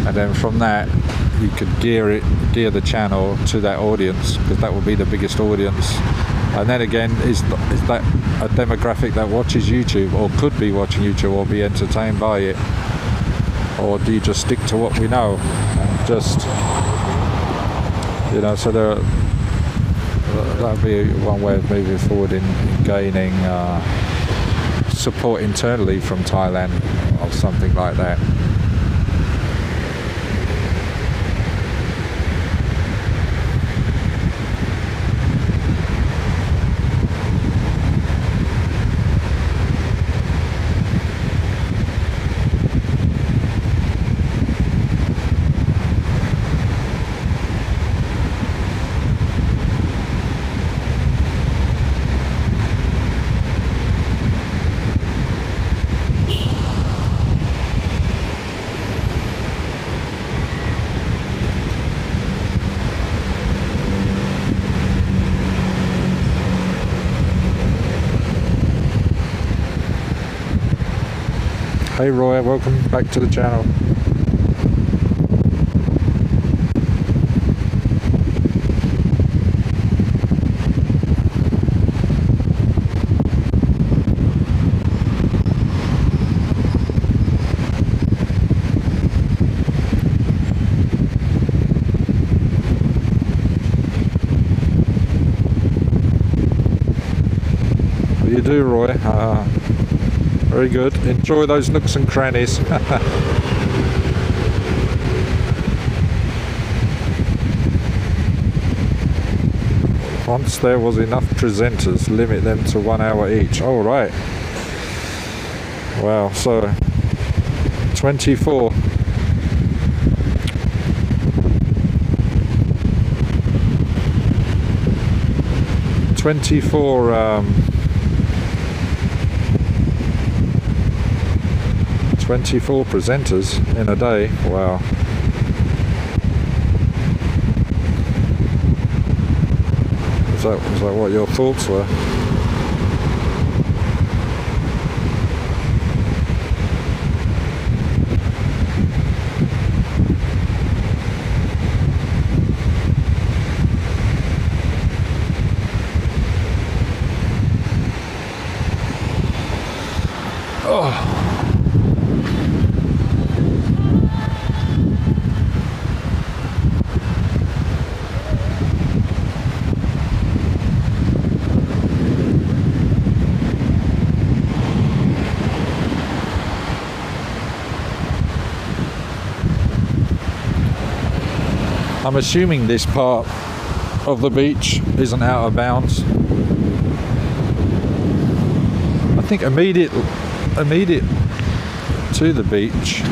and then from that you could gear the channel to that audience, because that will be the biggest audience. And then again, is that a demographic that watches YouTube, or could be watching YouTube, or be entertained by it? Or do you just stick to what we know and just, so that would be one way of moving forward in gaining support internally from Thailand, or something like that. Hey Roy, welcome back to the channel. What do you do, Roy? Very good. Enjoy those nooks and crannies. Once there was enough presenters, limit them to 1 hour each. All right. Wow. So 24. Twenty-four presenters in a day. Wow. Was that what your thoughts were? Oh. I'm assuming this part of the beach isn't out of bounds. I think immediate to the beach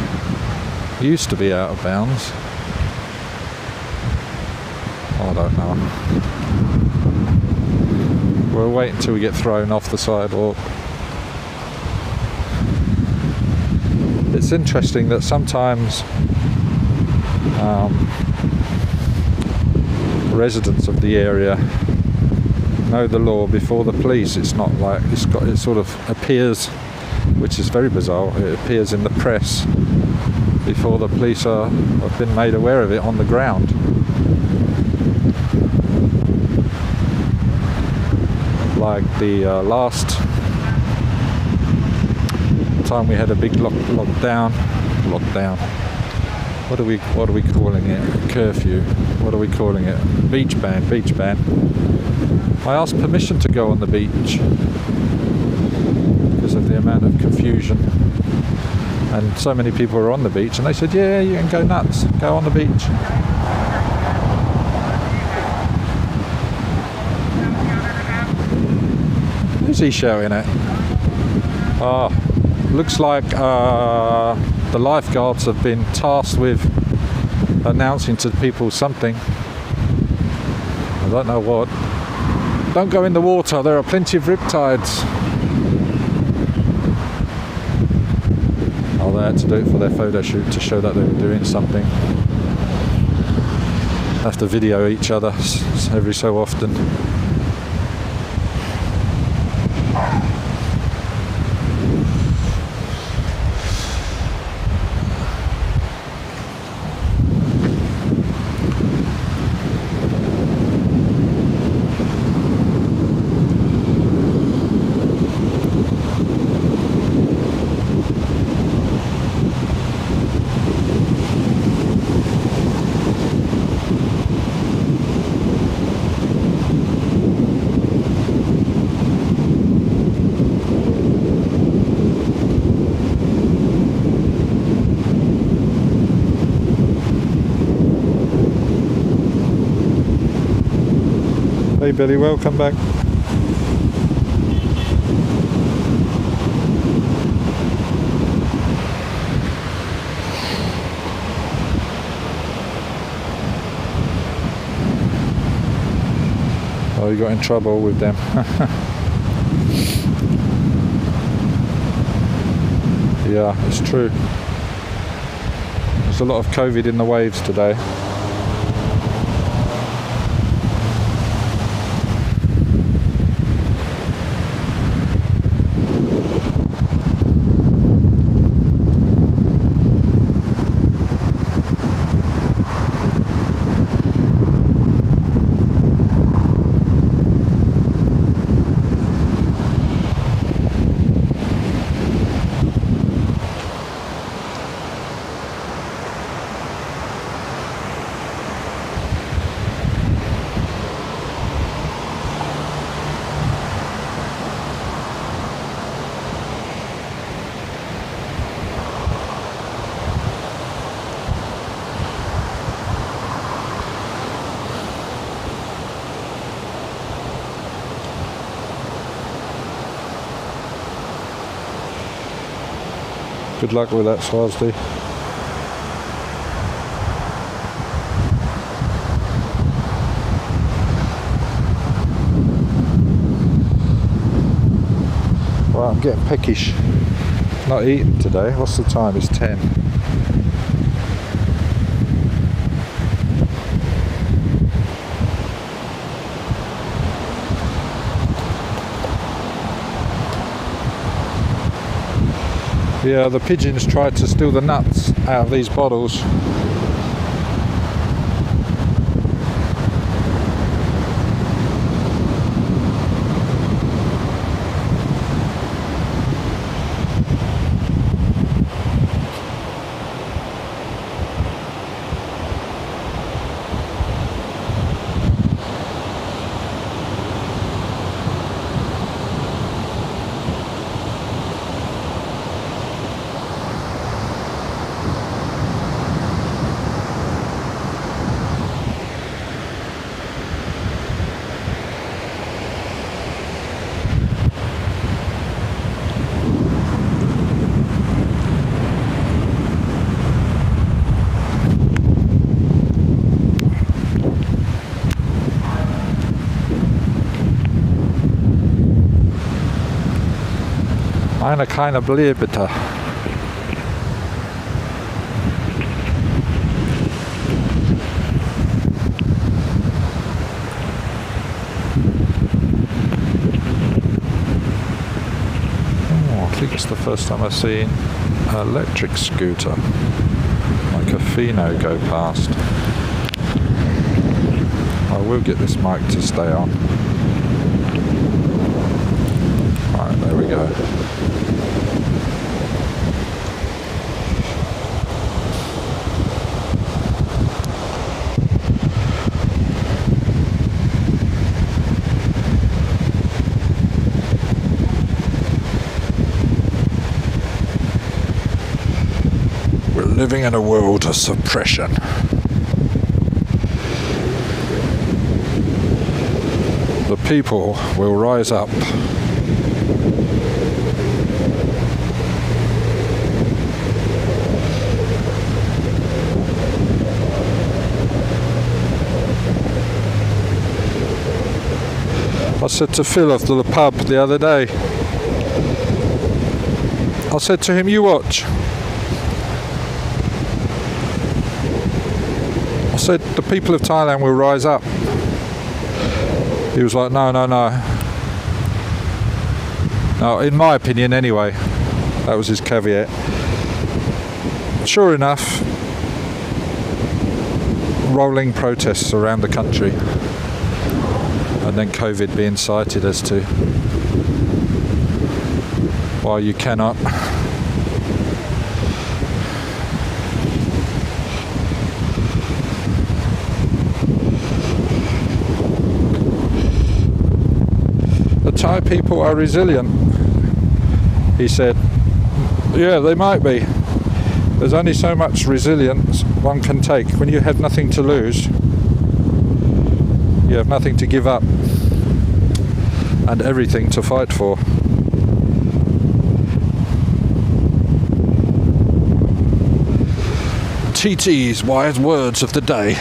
used to be out of bounds. I don't know. We'll wait until we get thrown off the sidewalk. It's interesting that sometimes residents of the area know the law before the police. It's not like it sort of appears, which is very bizarre, it appears in the press before the police have been made aware of it on the ground. Like the last time we had a big lockdown. What are we calling it? Curfew. What are we calling it? Beach ban. I asked permission to go on the beach because of the amount of confusion, and so many people were on the beach, and they said, yeah, you can go nuts, go on the beach. Who's he shouting at? Looks like the lifeguards have been tasked with announcing to people something. I don't know what. Don't go in the water, there are plenty of riptides. Oh, they had to do it for their photo shoot to show that they were doing something. Have to video each other every so often. Hey Billy, welcome back. Oh, you got in trouble with them. Yeah, it's true. There's a lot of COVID in the waves today. Good luck with that, Swansea. Well, I'm getting peckish. Not eating today. What's the time? It's 10. Yeah, the pigeons tried to steal the nuts out of these bottles. Eine kleine Bier bitte. I think it's the first time I've seen an electric scooter like a Fino go past. I will get this mic to stay on. Right, there we go. Living in a world of suppression. The people will rise up. I said to Phil of the pub the other day, I said to him, you watch. I said, the people of Thailand will rise up. He was like, no. No, in my opinion anyway. That was his caveat. Sure enough, rolling protests around the country. And then COVID being cited as to why you cannot. Thai people are resilient, he said. Yeah, they might be. There's only so much resilience one can take. When you have nothing to lose, you have nothing to give up and everything to fight for. TT's wise words of the day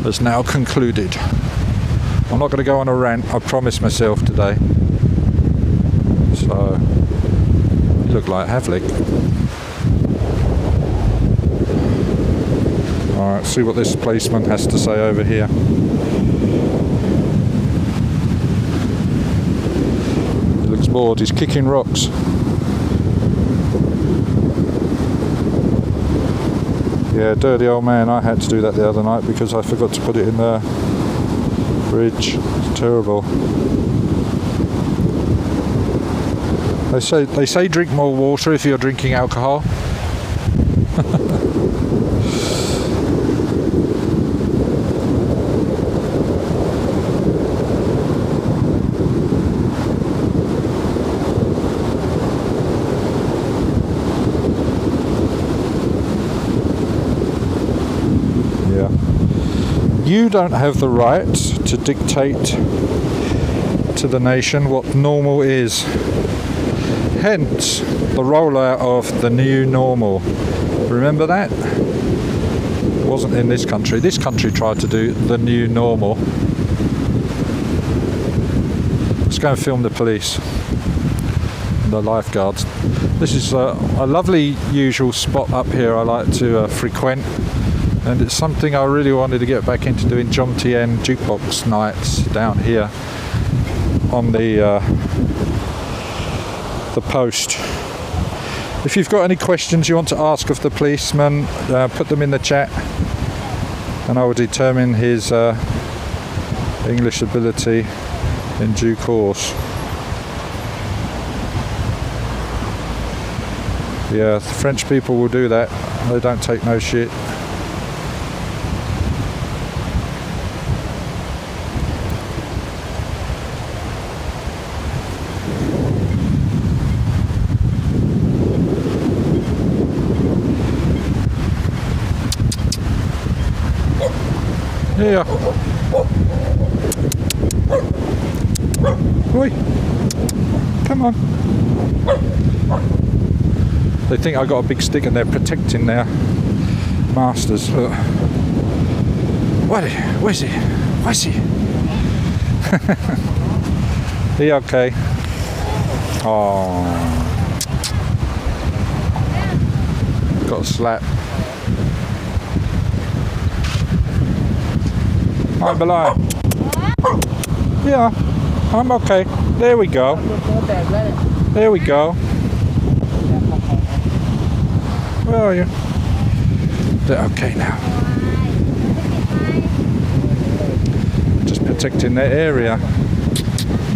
has now concluded. I'm not going to go on a rant, I promised myself today. So, you look like Havlik. Alright, see what this policeman has to say over here. He looks bored, he's kicking rocks. Yeah, dirty old man, I had to do that the other night because I forgot to put it in the fridge. It's terrible. They say drink more water if you're drinking alcohol. Yeah. You don't have the right to dictate to the nation what normal is. Hence the rollout of the new normal. Remember that? It wasn't in this country. This country tried to do the new normal. Let's go and film the police and the lifeguards. This is a lovely usual spot up here I like to frequent. And it's something I really wanted to get back into doing, Jomtien jukebox nights down here on the post. If you've got any questions you want to ask of the policeman, put them in the chat and I will determine his English ability in due course. Yeah, the French people will do that. They don't take no shit. Yeah. Oi. Come on. They think I got a big stick and they're protecting their masters. Where's he? Where's he? He okay. Oh. Got a slap. I'm below. Yeah, I'm okay. There we go. There we go. Where are you? They're okay now. Just protecting that area.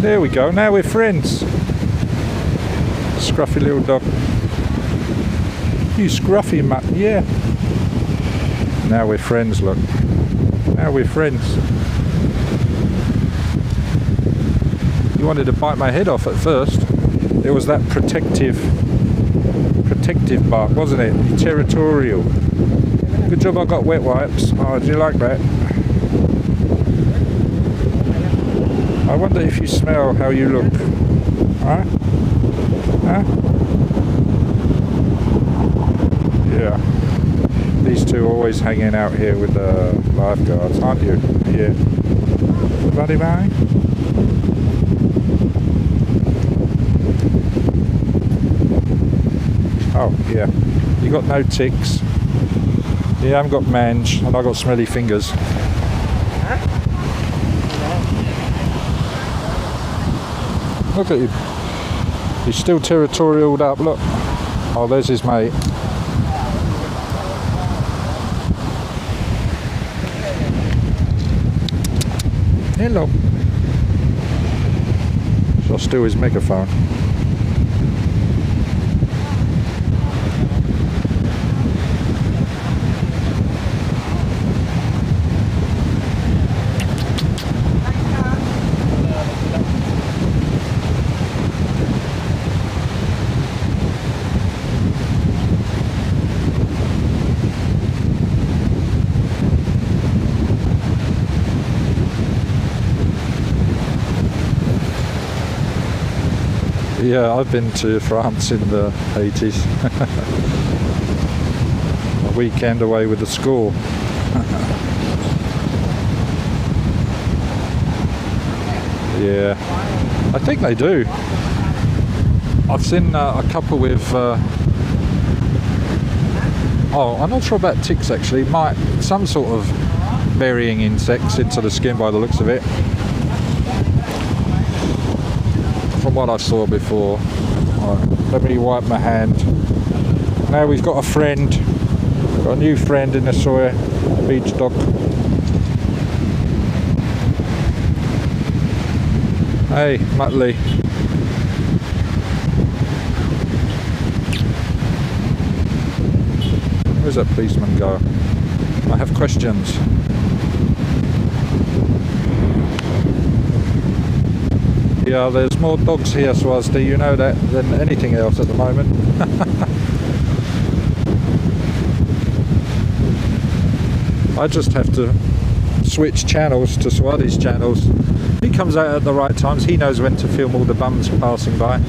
There we go. Now we're friends. Scruffy little dog. You scruffy mutt. Yeah. Now we're friends, look. Now we're friends. You wanted to bite my head off at first. It was that protective bark, wasn't it? Territorial. Good job I got wet wipes. Oh, do you like that? I wonder if you smell how you look. Huh? Huh? Yeah. These two are always hanging out here with the lifeguards, aren't you? Yeah. Buddy bye. Oh, yeah. You got no ticks. You haven't got mange, and I got smelly fingers. Look at him. He's still territorialed up, look. Oh, there's his mate. Hello. Shall I steal his megaphone? Yeah, I've been to France in the 80s. A weekend away with the school. Yeah, I think they do. I've seen a couple with... oh, I'm not sure about ticks actually. Some sort of burying insects into the skin by the looks of it. From what I saw before. Right, let me wipe my hand. Now we've got a friend. Got a new friend in the soil. Beach dog. Hey, Muttley. Where's that policeman go? I have questions. Yeah, there's more dogs here, Swazdi, you know that, than anything else at the moment. I just have to switch channels to Swadi's channels. He comes out at the right times, he knows when to film all the bums passing by.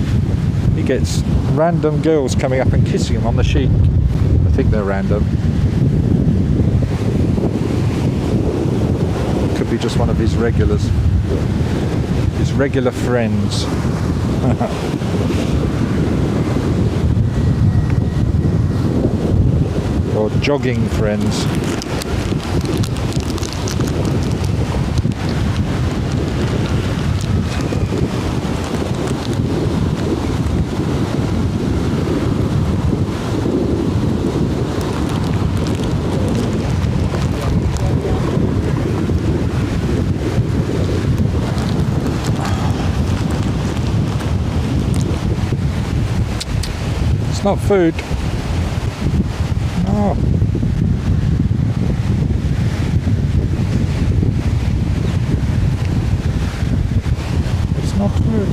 He gets random girls coming up and kissing him on the cheek. I think they're random. Could be just one of his regulars. His regular friends. Or jogging friends. It's not food. No. It's not food.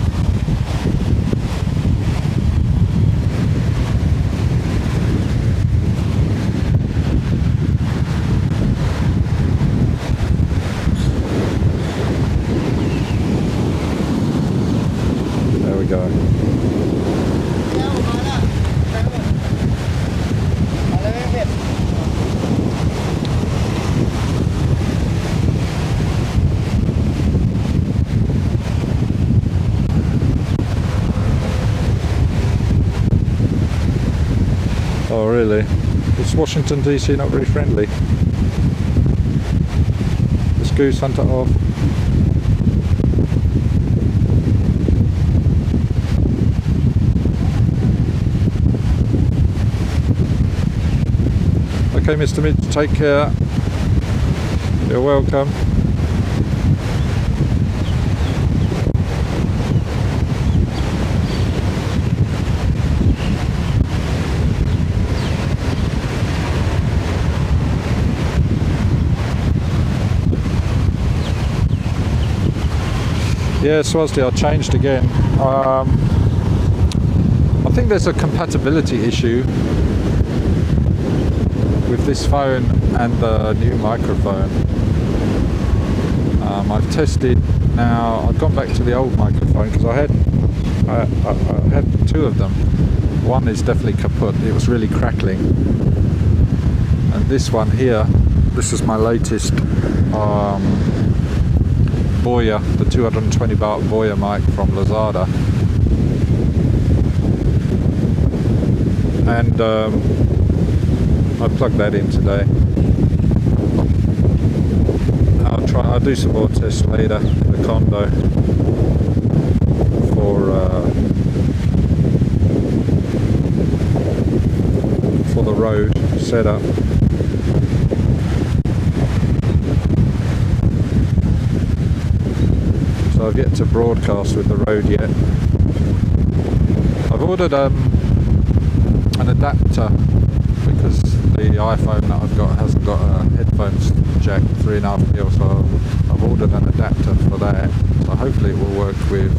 There we go. Oh really? Is Washington DC not very friendly? Is Goose Hunter off? Okay, Mr. Midge, take care. You're welcome. Yeah, Swazdi, I changed again. I think there's a compatibility issue with this phone and the new microphone. I've tested now. I've gone back to the old microphone because I had two of them. One is definitely kaput. It was really crackling. And this one here, this is my latest Boya, the 220 baht Boya mic from Lazada. And I plugged that in today. I'll do some more tests later in the condo for the road setup. So I've yet to broadcast with the road yet. I've ordered an adapter because the iPhone that I've got hasn't got a headphones jack 3.5mm, so I've ordered an adapter for that. So hopefully it will work with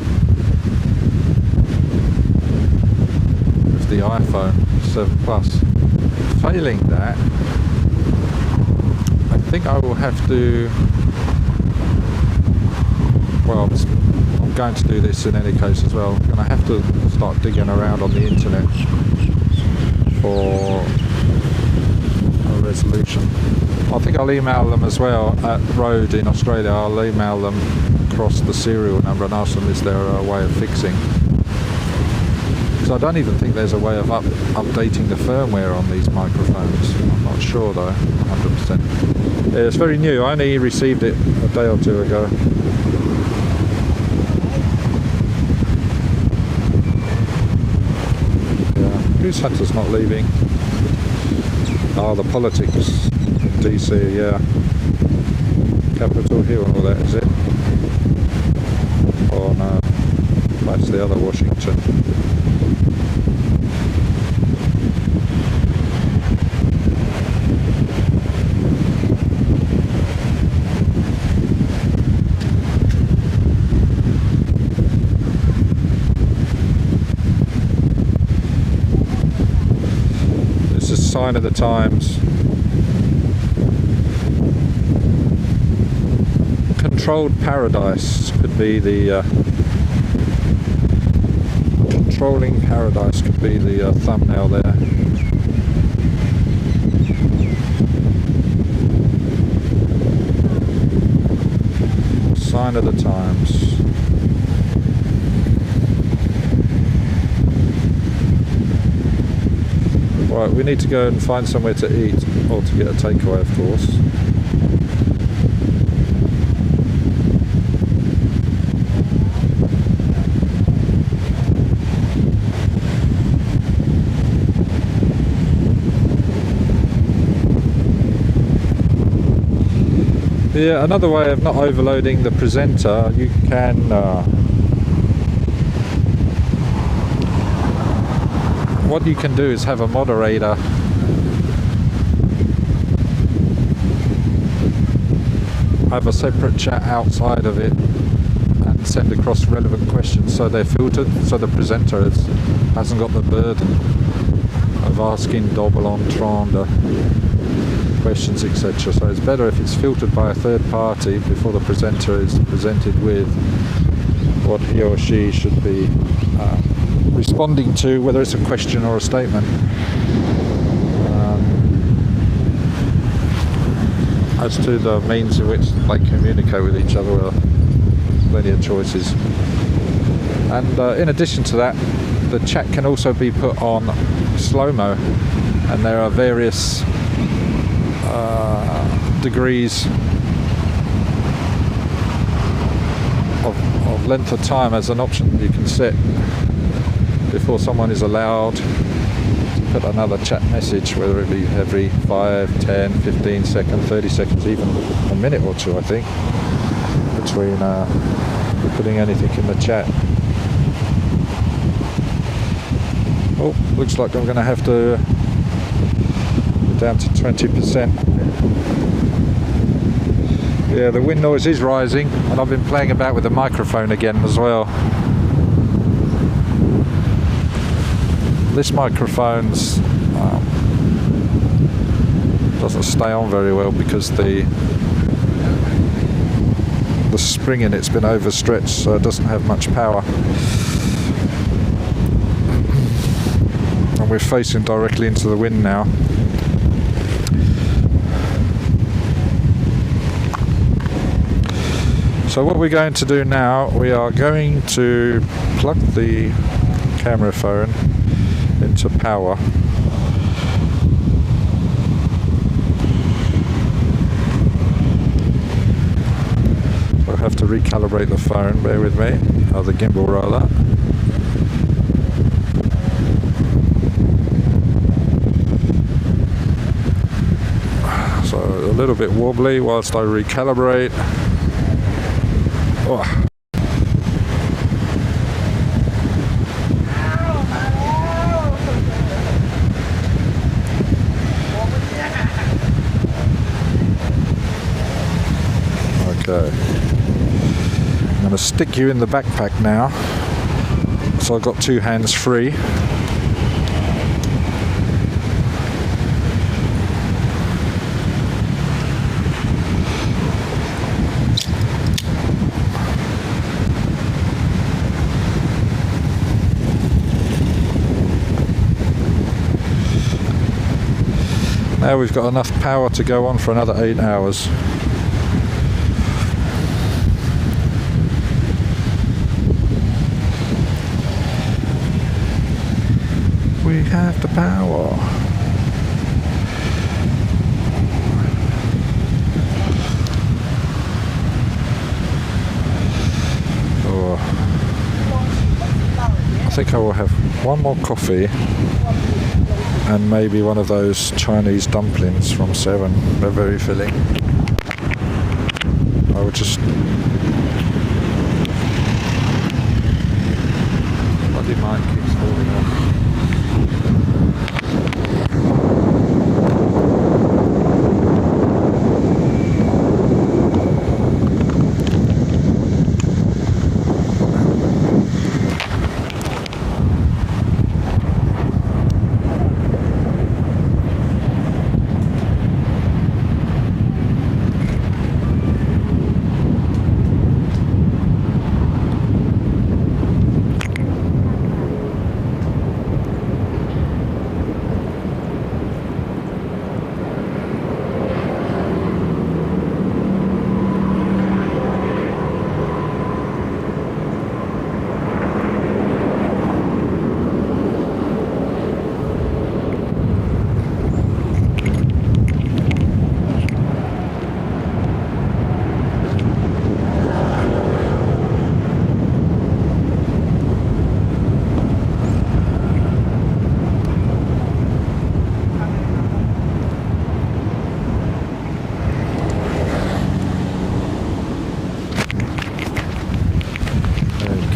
the iPhone 7 Plus. Failing that, I think I will have to. Well, I'm going to do this in any case as well. I'm going to have to start digging around on the internet for a resolution. I think I'll email them as well at Rode in Australia. I'll email them across the serial number and ask them is there a way of fixing. Because I don't even think there's a way of updating the firmware on these microphones. I'm not sure though, 100%. Yeah, it's very new. I only received it a day or two ago. Goose Hunter's not leaving. Oh, the politics in DC, yeah. Capitol Hill and all that, is it? Oh no, that's the other Washington. Sign of the times. Controlled Paradise could be the Controlling Paradise could be the thumbnail there. Sign of the times. Right, we need to go and find somewhere to eat, or to get a takeaway, of course. Yeah, another way of not overloading the presenter, you can what you can do is have a moderator have a separate chat outside of it and send across relevant questions so they're filtered, so the presenter hasn't got the burden of asking double entendre questions, etc. So it's better if it's filtered by a third party before the presenter is presented with what he or she should be responding to, whether it's a question or a statement. As to the means in which they communicate with each other, well, plenty of choices. And in addition to that, the chat can also be put on slow-mo. and there are various degrees of length of time as an option you can set before someone is allowed to put another chat message, whether it be every 5, 10, 15 seconds, 30 seconds, even a minute or two, I think, between putting anything in the chat. Oh, looks like I'm going to have to go down to 20%. Yeah, the wind noise is rising, and I've been playing about with the microphone again as well. This microphone's doesn't stay on very well because the spring in it's been overstretched, so it doesn't have much power. And we're facing directly into the wind now. So what we're going to do now, we are going to plug the camera phone into power. I'll have to recalibrate the phone, bear with me, or the gimbal rather. So a little bit wobbly whilst I recalibrate. Oh. Okay, I'm going to stick you in the backpack now, so I've got two hands free. Now we've got enough power to go on for another 8 hours. We have the power. Oh. I think I will have one more coffee and maybe one of those Chinese dumplings from 7. They're very filling. I would just... Bloody mic keeps falling off.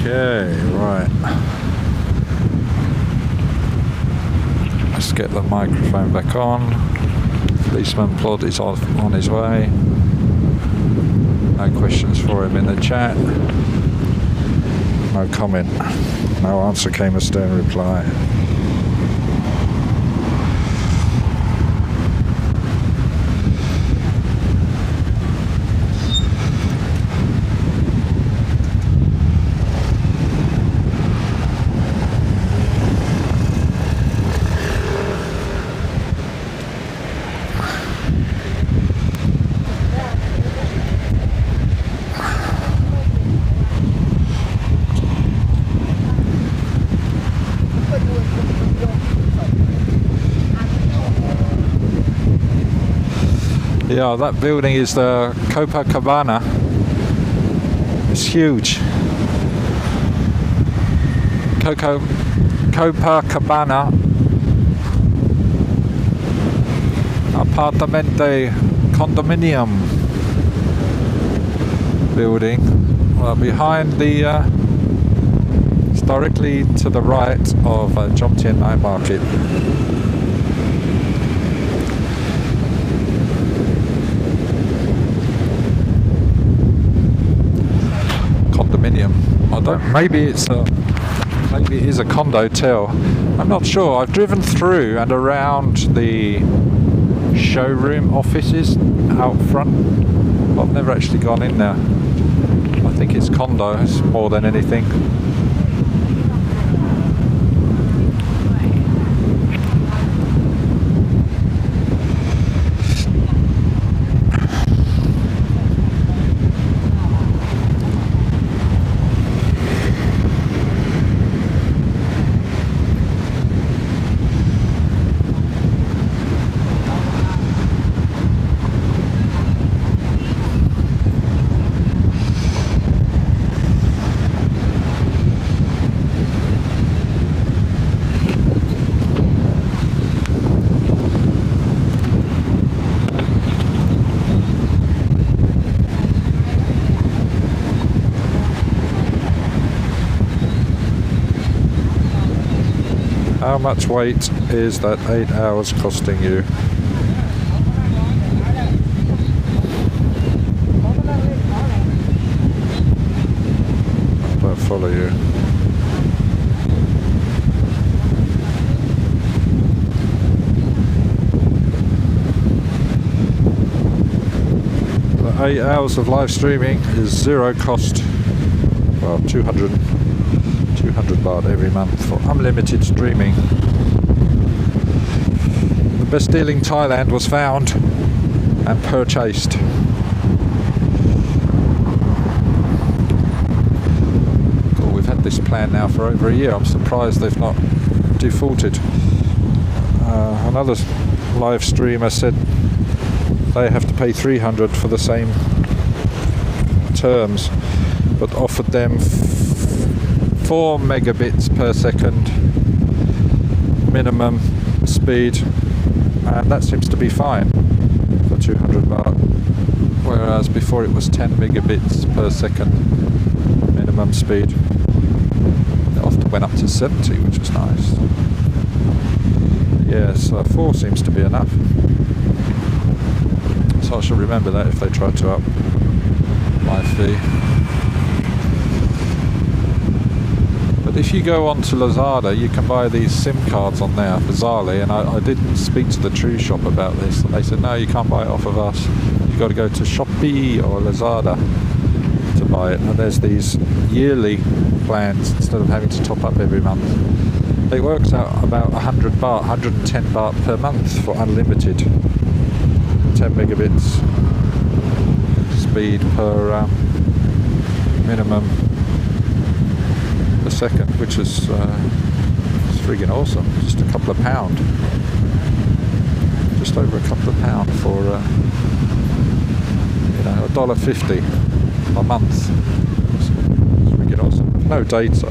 Okay, right. Let's get the microphone back on. Policeman Plod is on his way. No questions for him in the chat. No comment. No answer came, a stern reply. Yeah, that building is the Copacabana. It's huge. Copacabana Apartamente Condominium building. Well, behind the it's directly to the right of Jomtien Night Market. Condominium. I don't. Maybe it is a condotel. I'm not sure. I've driven through and around the showroom offices out front. I've never actually gone in there. I think it's condos more than anything. How much weight is that 8 hours costing you? I don't follow you. The 8 hours of live streaming is zero cost. Well, 200 baht every month for unlimited streaming. The best deal in Thailand was found and purchased. Cool, we've had this plan now for over a year. I'm surprised they've not defaulted. Another live streamer said they have to pay 300 for the same terms, but offered them 4 megabits per second minimum speed, and that seems to be fine for 200 baht, whereas before it was 10 megabits per second minimum speed. It often went up to 70, which was nice. Yes, 4 seems to be enough, so I shall remember that if they try to up my fee. If you go on to Lazada, you can buy these SIM cards on there, bizarrely, and I did speak to the True Shop about this, and they said, no, you can't buy it off of us. You've got to go to Shopee or Lazada to buy it, and there's these yearly plans instead of having to top up every month. It works out about 100 baht, 110 baht per month for unlimited 10 megabits speed per minimum a second, which is friggin' awesome. Just a couple of pound, just over a couple of pound for $1.50 a month. It's friggin' awesome. No data,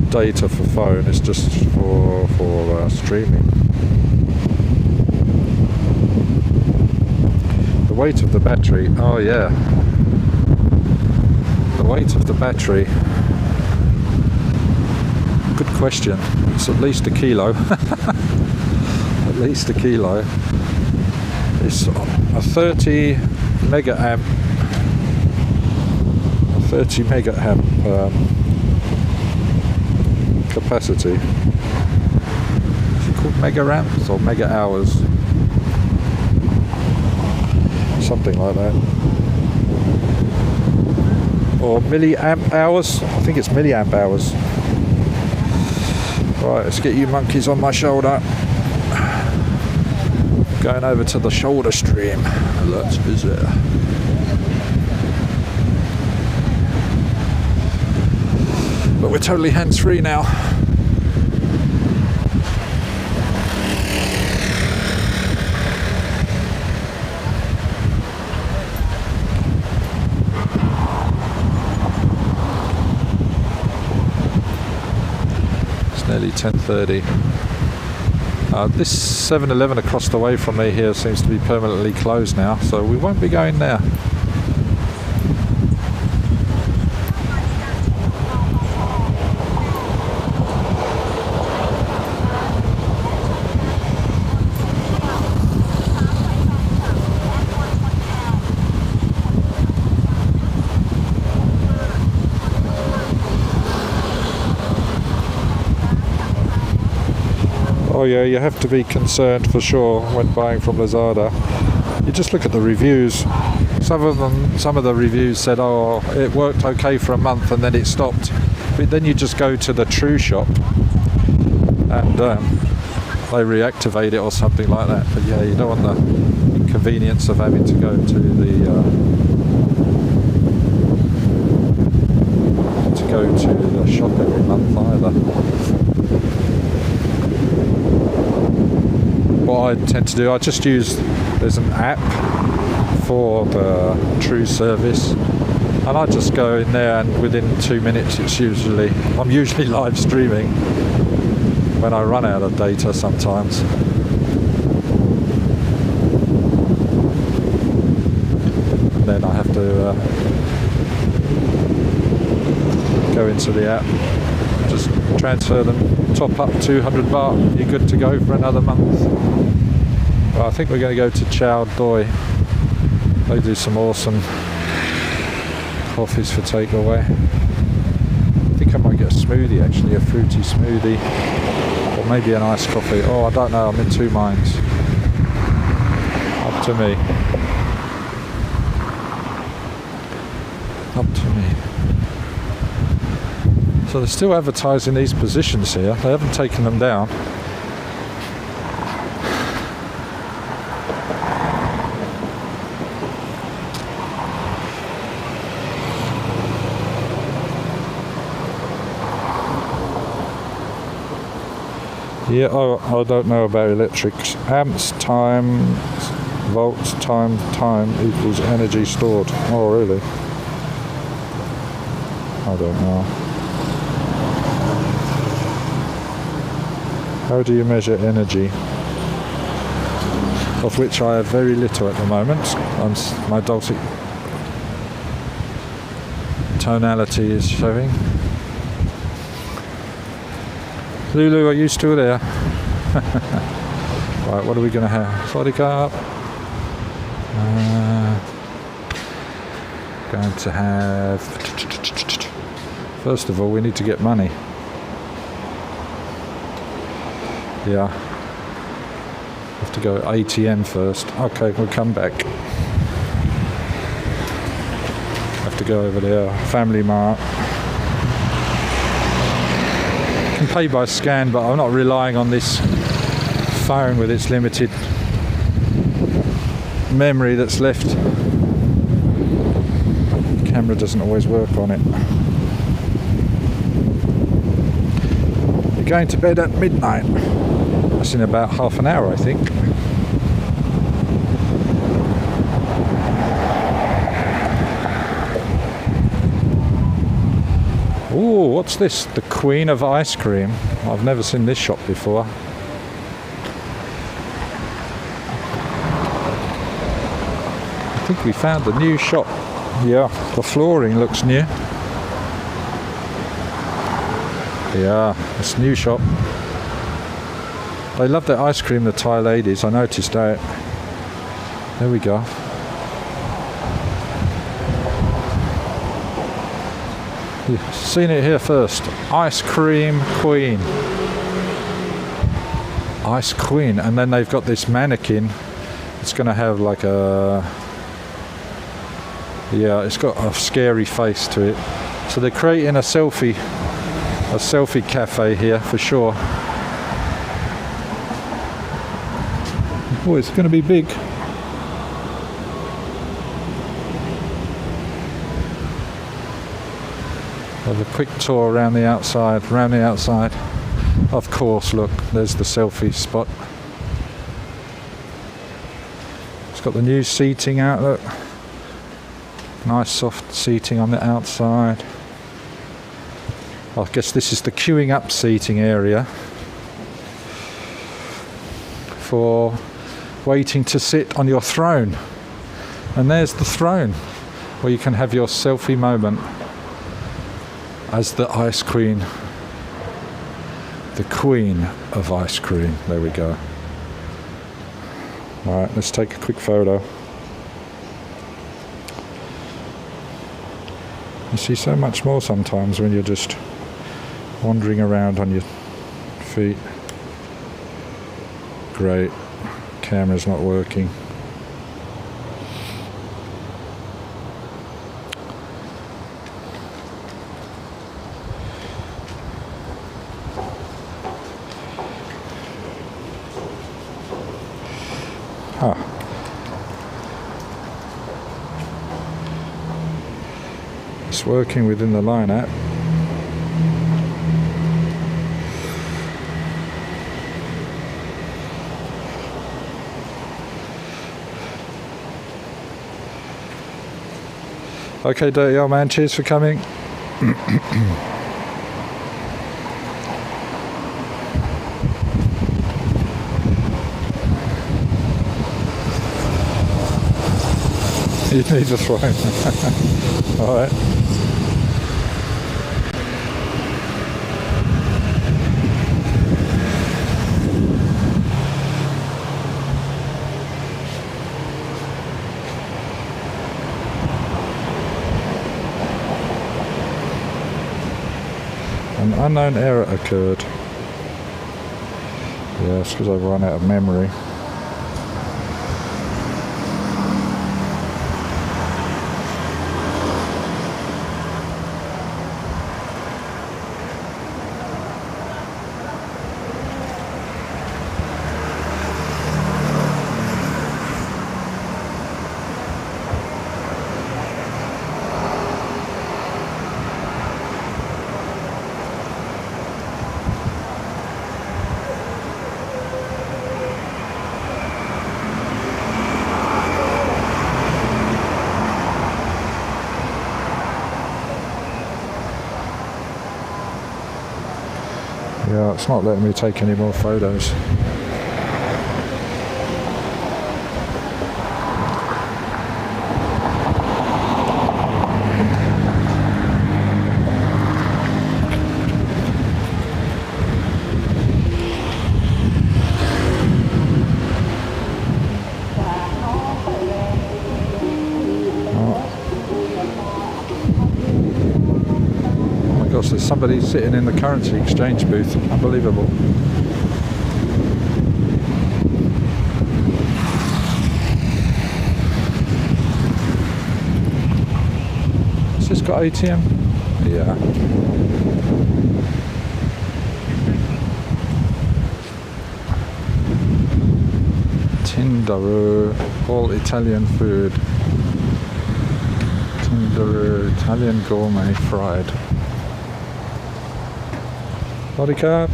data for phone. It's just for streaming. The weight of the battery. Oh yeah. The weight of the battery, good question. It's at least a kilo. At least a kilo. It's a 30 mega amp capacity. Is it called mega amps or mega hours? Something like that. Or milliamp hours. I think it's milliamp hours. Right, let's get you monkeys on my shoulder. Going over to the shoulder stream. Let's visit. But we're totally hands-free now. nearly 10:30. This 7-Eleven across the way from me here seems to be permanently closed now, so we won't be going there. Oh yeah, you have to be concerned for sure when buying from Lazada. You just look at the reviews. Some of the reviews said, oh, it worked okay for a month and then it stopped. But then you just go to the true shop and they reactivate it or something like that. But yeah, you don't want the inconvenience of having to go to the shop every month either. What I tend to do, I just use, there's an app for the True service, and I just go in there and within 2 minutes I'm usually live streaming when I run out of data sometimes. And then I have to go into the app, just transfer them, top up 200 baht, you're good to go for another month. Well, I think we're going to go to Chon Buri. They do some awesome coffees for takeaway. I think I might get a smoothie actually, a fruity smoothie, or maybe an iced coffee. Oh, I don't know, I'm in two minds. Up to me. Up to me. So they're still advertising these positions here. They haven't taken them down. Yeah, oh, I don't know about electrics. Amps times volts time equals energy stored. Oh, really? I don't know. How do you measure energy? Of which I have very little at the moment. My dulcet tonality is showing. Lulu, are you still there? Right, what are we going to have? Sorry, up. Going to have... First of all, we need to get money. Yeah. Have to go ATM first. Okay, we'll come back. Have to go over there. Family Mart. Can pay by scan, but I'm not relying on this phone with its limited memory that's left. The camera doesn't always work on it. You're going to bed at midnight. That's in about half an hour, I think. Oh, what's this? The Queen of Ice Cream. I've never seen this shop before. I think we found the new shop. Yeah, the flooring looks new. Yeah, it's a new shop. They love their ice cream, the Thai ladies. I noticed that. There we go. You've seen it here first. Ice Cream Queen. Ice Queen. And then they've got this mannequin. It's going to have like a... Yeah, it's got a scary face to it. So they're creating a selfie cafe here for sure. Oh, it's going to be big. Have a quick tour around the outside. Of course, look, there's the selfie spot. It's got the new seating out, look. Nice soft seating on the outside. I guess this is the queuing up seating area for waiting to sit on your throne. And there's the throne where you can have your selfie moment as the ice queen, the queen of ice cream. There we go. Alright, let's take a quick photo. You see so much more sometimes when you're just wandering around on your feet. Great. Camera's not working. Huh. It's working within the Line app. Okay, dirty old man, cheers for coming. You need a throne. Alright. An unknown error occurred. Yeah, it's because I've run out of memory. Yeah, it's not letting me take any more photos. There's somebody sitting in the currency exchange booth. Unbelievable. Has this got ATM? Yeah. Tindaro, all Italian food. Tindaro, Italian gourmet fried. Bodycard.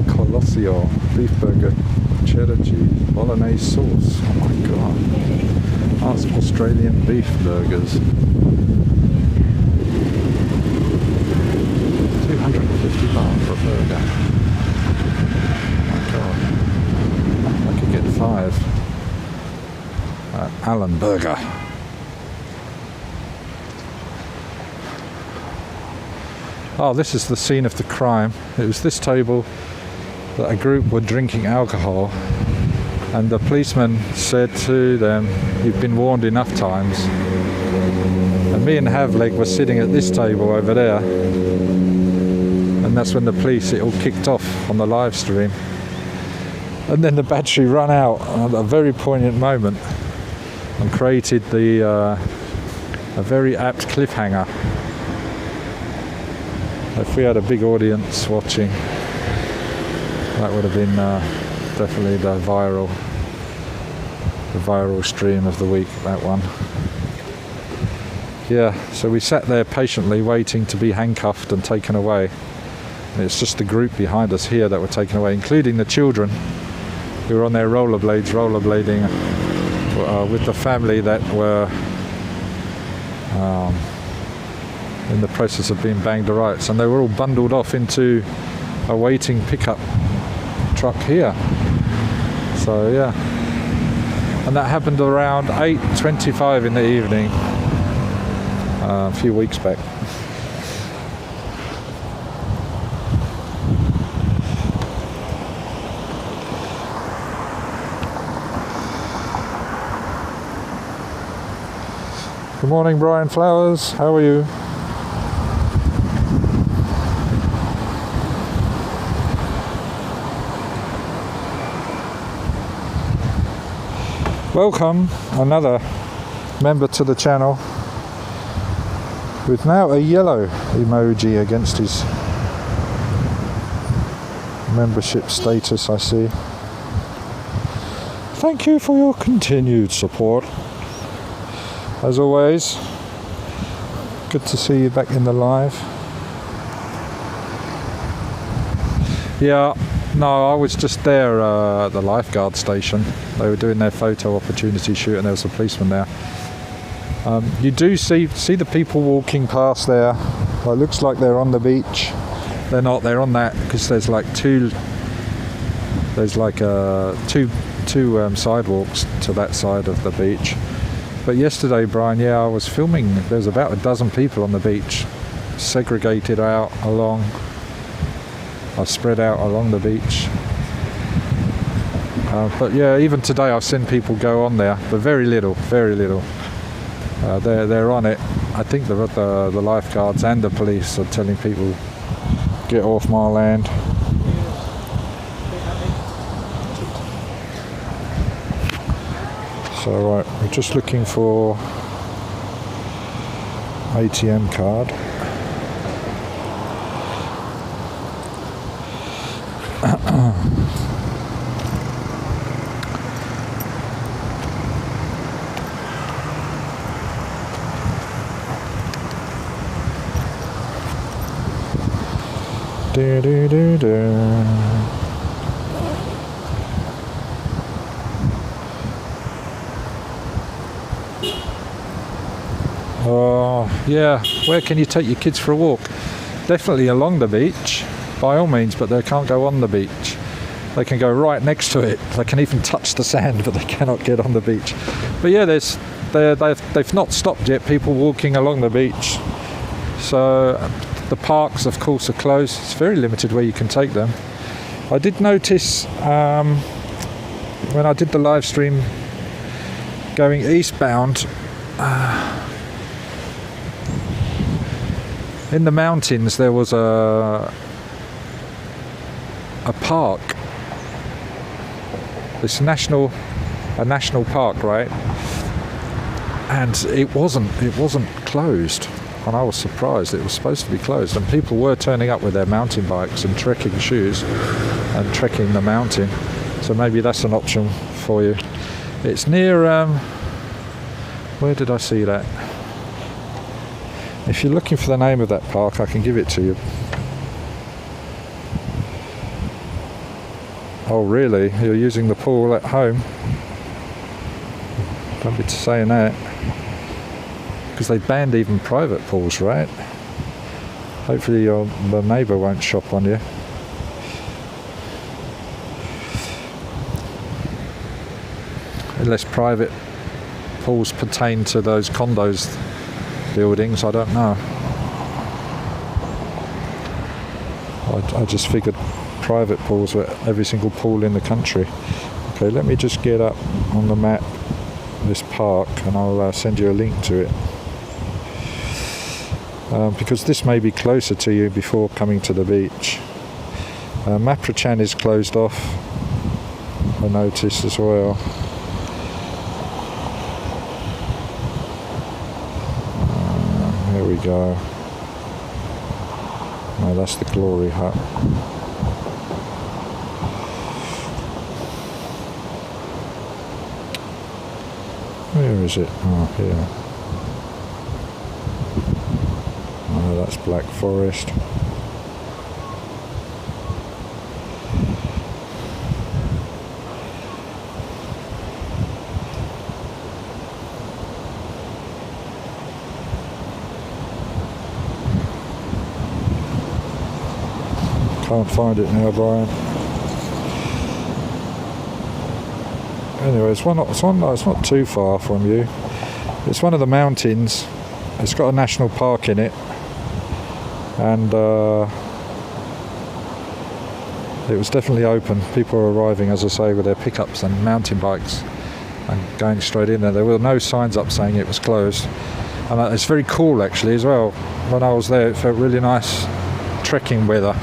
Colossio, beef burger, cheddar cheese, bolognese sauce. Oh my god. That's Australian beef burgers. 250 baht for a burger. Oh my god. I could get 5. Allen Burger. Oh, this is the scene of the crime. It was this table that a group were drinking alcohol, and the policeman said to them, "You've been warned enough times." And me and Havleg were sitting at this table over there, and that's when the police, it all kicked off on the live stream. And then the battery ran out at a very poignant moment and created a very apt cliffhanger. If we had a big audience watching, that would have been definitely the viral stream of the week, that one. Yeah, so we sat there patiently waiting to be handcuffed and taken away. It's just the group behind us here that were taken away, including the children who were on their rollerblading with the family that were in the process of being banged to rights, and they were all bundled off into a waiting pickup truck here. So yeah, and that happened around 8:25 in the evening a few weeks back. Good morning, Brian Flowers. How are you? Welcome, another member to the channel with now a yellow emoji against his membership status, I see. Thank you for your continued support. As always, good to see you back in the live. Yeah, no, I was just there at the lifeguard station. They were doing their photo opportunity shoot and there was a policeman there. You do see the people walking past there. Well, it looks like they're on the beach. They're not, they're on that because there's like two sidewalks to that side of the beach. But yesterday, Brian, yeah, I was filming. There was about a dozen people on the beach, segregated out along. I spread out along the beach. But yeah, even today I've seen people go on there, but very little. They're on it. I think the lifeguards and the police are telling people, get off my land. So right, we're just looking for ATM card. Do do do do. Oh, yeah, where can you take your kids for a walk? Definitely along the beach, by all means, but they can't go on the beach. They can go right next to it. They can even touch the sand, but they cannot get on the beach. But yeah, they've not stopped yet, people walking along the beach. So the parks, of course, are closed. It's very limited where you can take them. I did notice when I did the live stream going eastbound, in the mountains there was a park. This national park, right? And it wasn't closed. And I was surprised. It was supposed to be closed, and people were turning up with their mountain bikes and trekking shoes and trekking the mountain. So maybe that's an option for you. It's near where did I see that? If you're looking for the name of that park, I can give it to you. Oh really? You're using the pool at home? Don't be saying that. Because they banned even private pools, right? Hopefully the neighbour won't shop on you. Unless private pools pertain to those condos buildings, I don't know. I just figured private pools were every single pool in the country. Okay, let me just get up on the map this park and I'll send you a link to it. Because this may be closer to you before coming to the beach. Apprehend is closed off, I noticed as well. There we go. No, that's the Glory Hut. Where is it? Oh, here. Oh, that's Black Forest. Can't find it now, Brian. Anyway, it's not too far from you. It's one of the mountains. It's got a national park in it, and it was definitely open. People were arriving, as I say, with their pickups and mountain bikes and going straight in there. There were no signs up saying it was closed. And it's very cool actually as well. When I was there, it felt really nice trekking weather.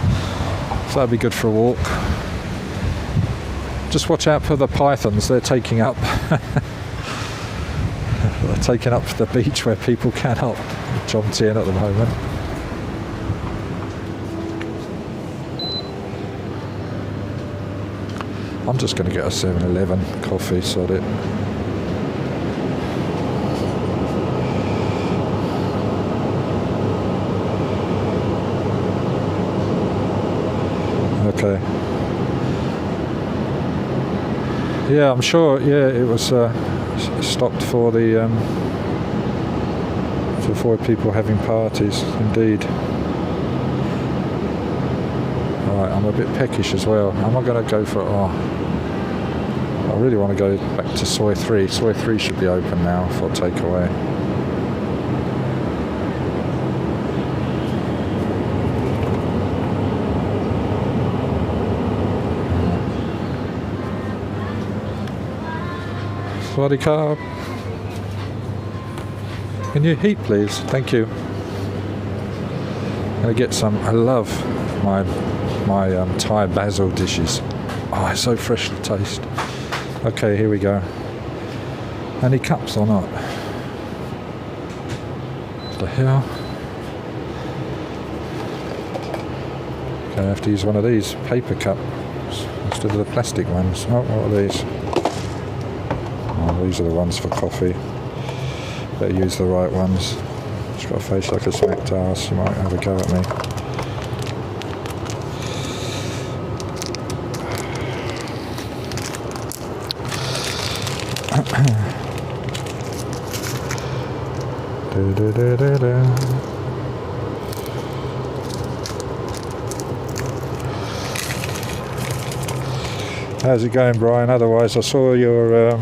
So that'd be good for a walk. Just watch out for the pythons. They're taking up they're taking up the beach where people cannot. Jomtien at the moment. I'm just going to get a 7-Eleven coffee, sod it. Okay. Yeah, I'm sure. Yeah, it was stopped for the to avoid people having parties. Indeed. Right, I'm a bit peckish as well. Am I going to go for? Oh, I really want to go back to Soy 3. Soy 3 should be open now for takeaway. Swaddy car. Can you heat, please? Thank you. I'm gonna get some. I love my Thai basil dishes. Oh, it's so fresh to taste. Okay, here we go. Any cups or not? What the hell? Okay, I have to use one of these paper cups instead of the plastic ones. Oh, what are these? Oh, these are the ones for coffee. Better use the right ones. It's got a face like a smacked ass. You might have a go at me. How's it going, Brian? Otherwise, I saw your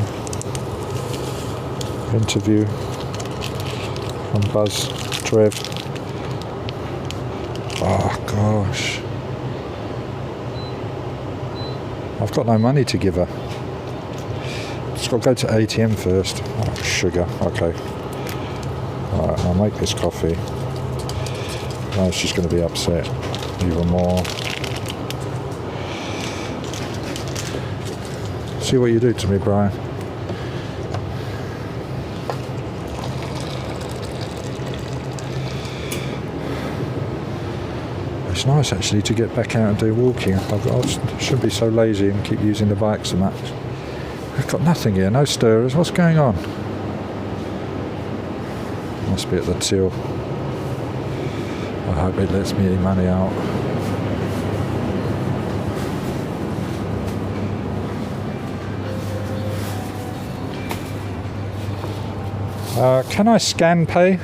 interview from Buzz Trev. Oh gosh, I've got no money to give her. Just got to go to ATM first. Oh, sugar. Okay. Alright, I'll make this coffee. Now she's going to be upset even more. See what you do to me, Brian. It's nice actually to get back out and do walking. I shouldn't be so lazy and keep using the bike so much. I've got nothing here, no stirrers. What's going on? Must be at the till. I hope it lets me money out. Can I scan pay?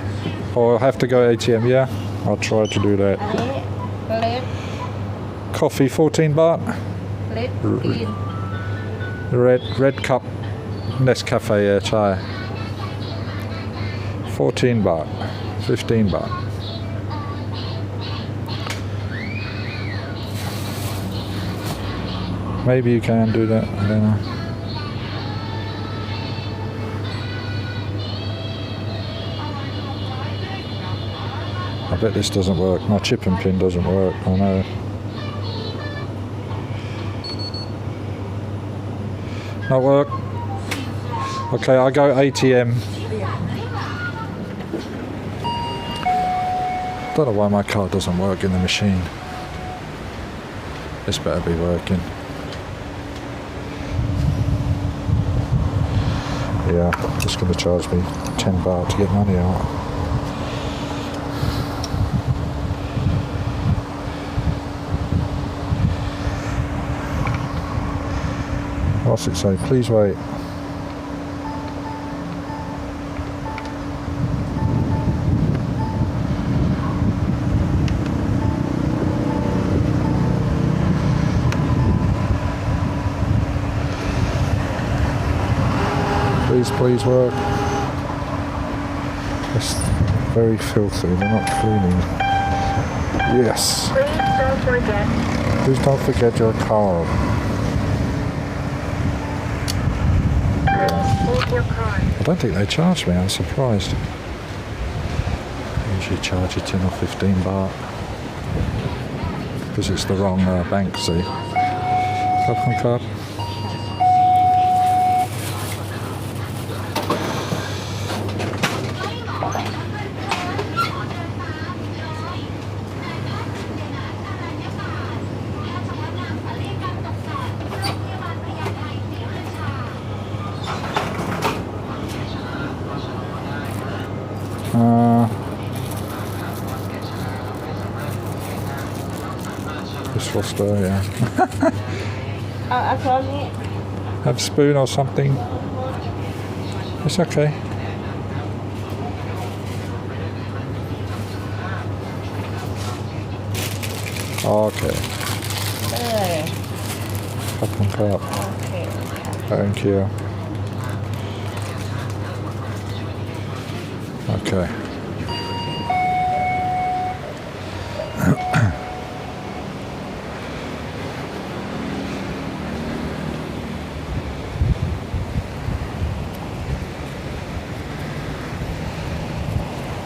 Or have to go ATM? Yeah, I'll try to do that. Coffee, 14 baht. Red cup Nescafe chai. 14 baht. 15 baht. Maybe you can do that, I don't know. I bet this doesn't work. My chip and pin doesn't work, I know. Not work. Okay, I go ATM. Don't know why my card doesn't work in the machine. This better be working. Yeah, just going to charge me 10 baht to get money out. What's it say? Please wait. please work. It's very filthy, they're not cleaning. Yes. Please don't forget your card. I don't think they charge me, I'm surprised. They usually charge you 10 or 15 baht. Because it's the wrong bank, see. Card. This was there, yeah. Have a spoon or something. It's okay. Okay. Cup. Thank you. Okay.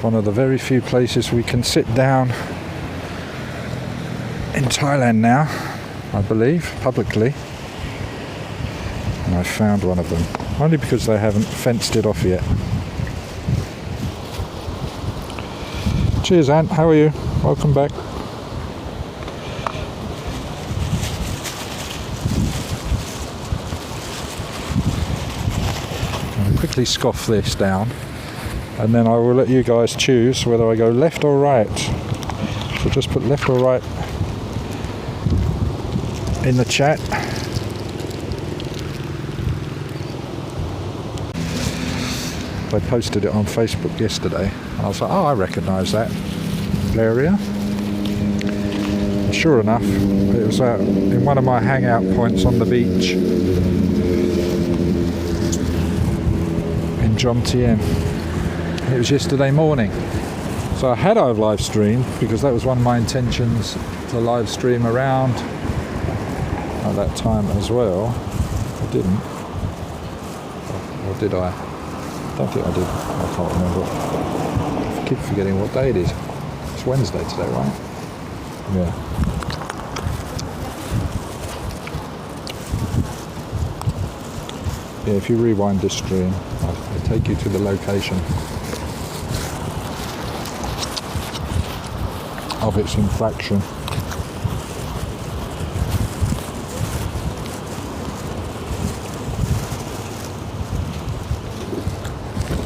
One of the very few places we can sit down in Thailand now, I believe, publicly. And I found one of them, only because they haven't fenced it off yet. Cheers, Ant, how are you? Welcome back. I'll quickly scoff this down, and then I will let you guys choose whether I go left or right. So just put left or right in the chat. I posted it on Facebook yesterday, and I was like, oh, I recognise that area. And sure enough, it was in one of my hangout points on the beach in Jomtien. It was yesterday morning. So I had live streamed, because that was one of my intentions, to live stream around at that time as well. I didn't. Or did I? I don't think I did. I can't remember. I keep forgetting what day it is. It's Wednesday today, right? Yeah. Yeah, if you rewind this stream, I'll take you to the location of its infraction.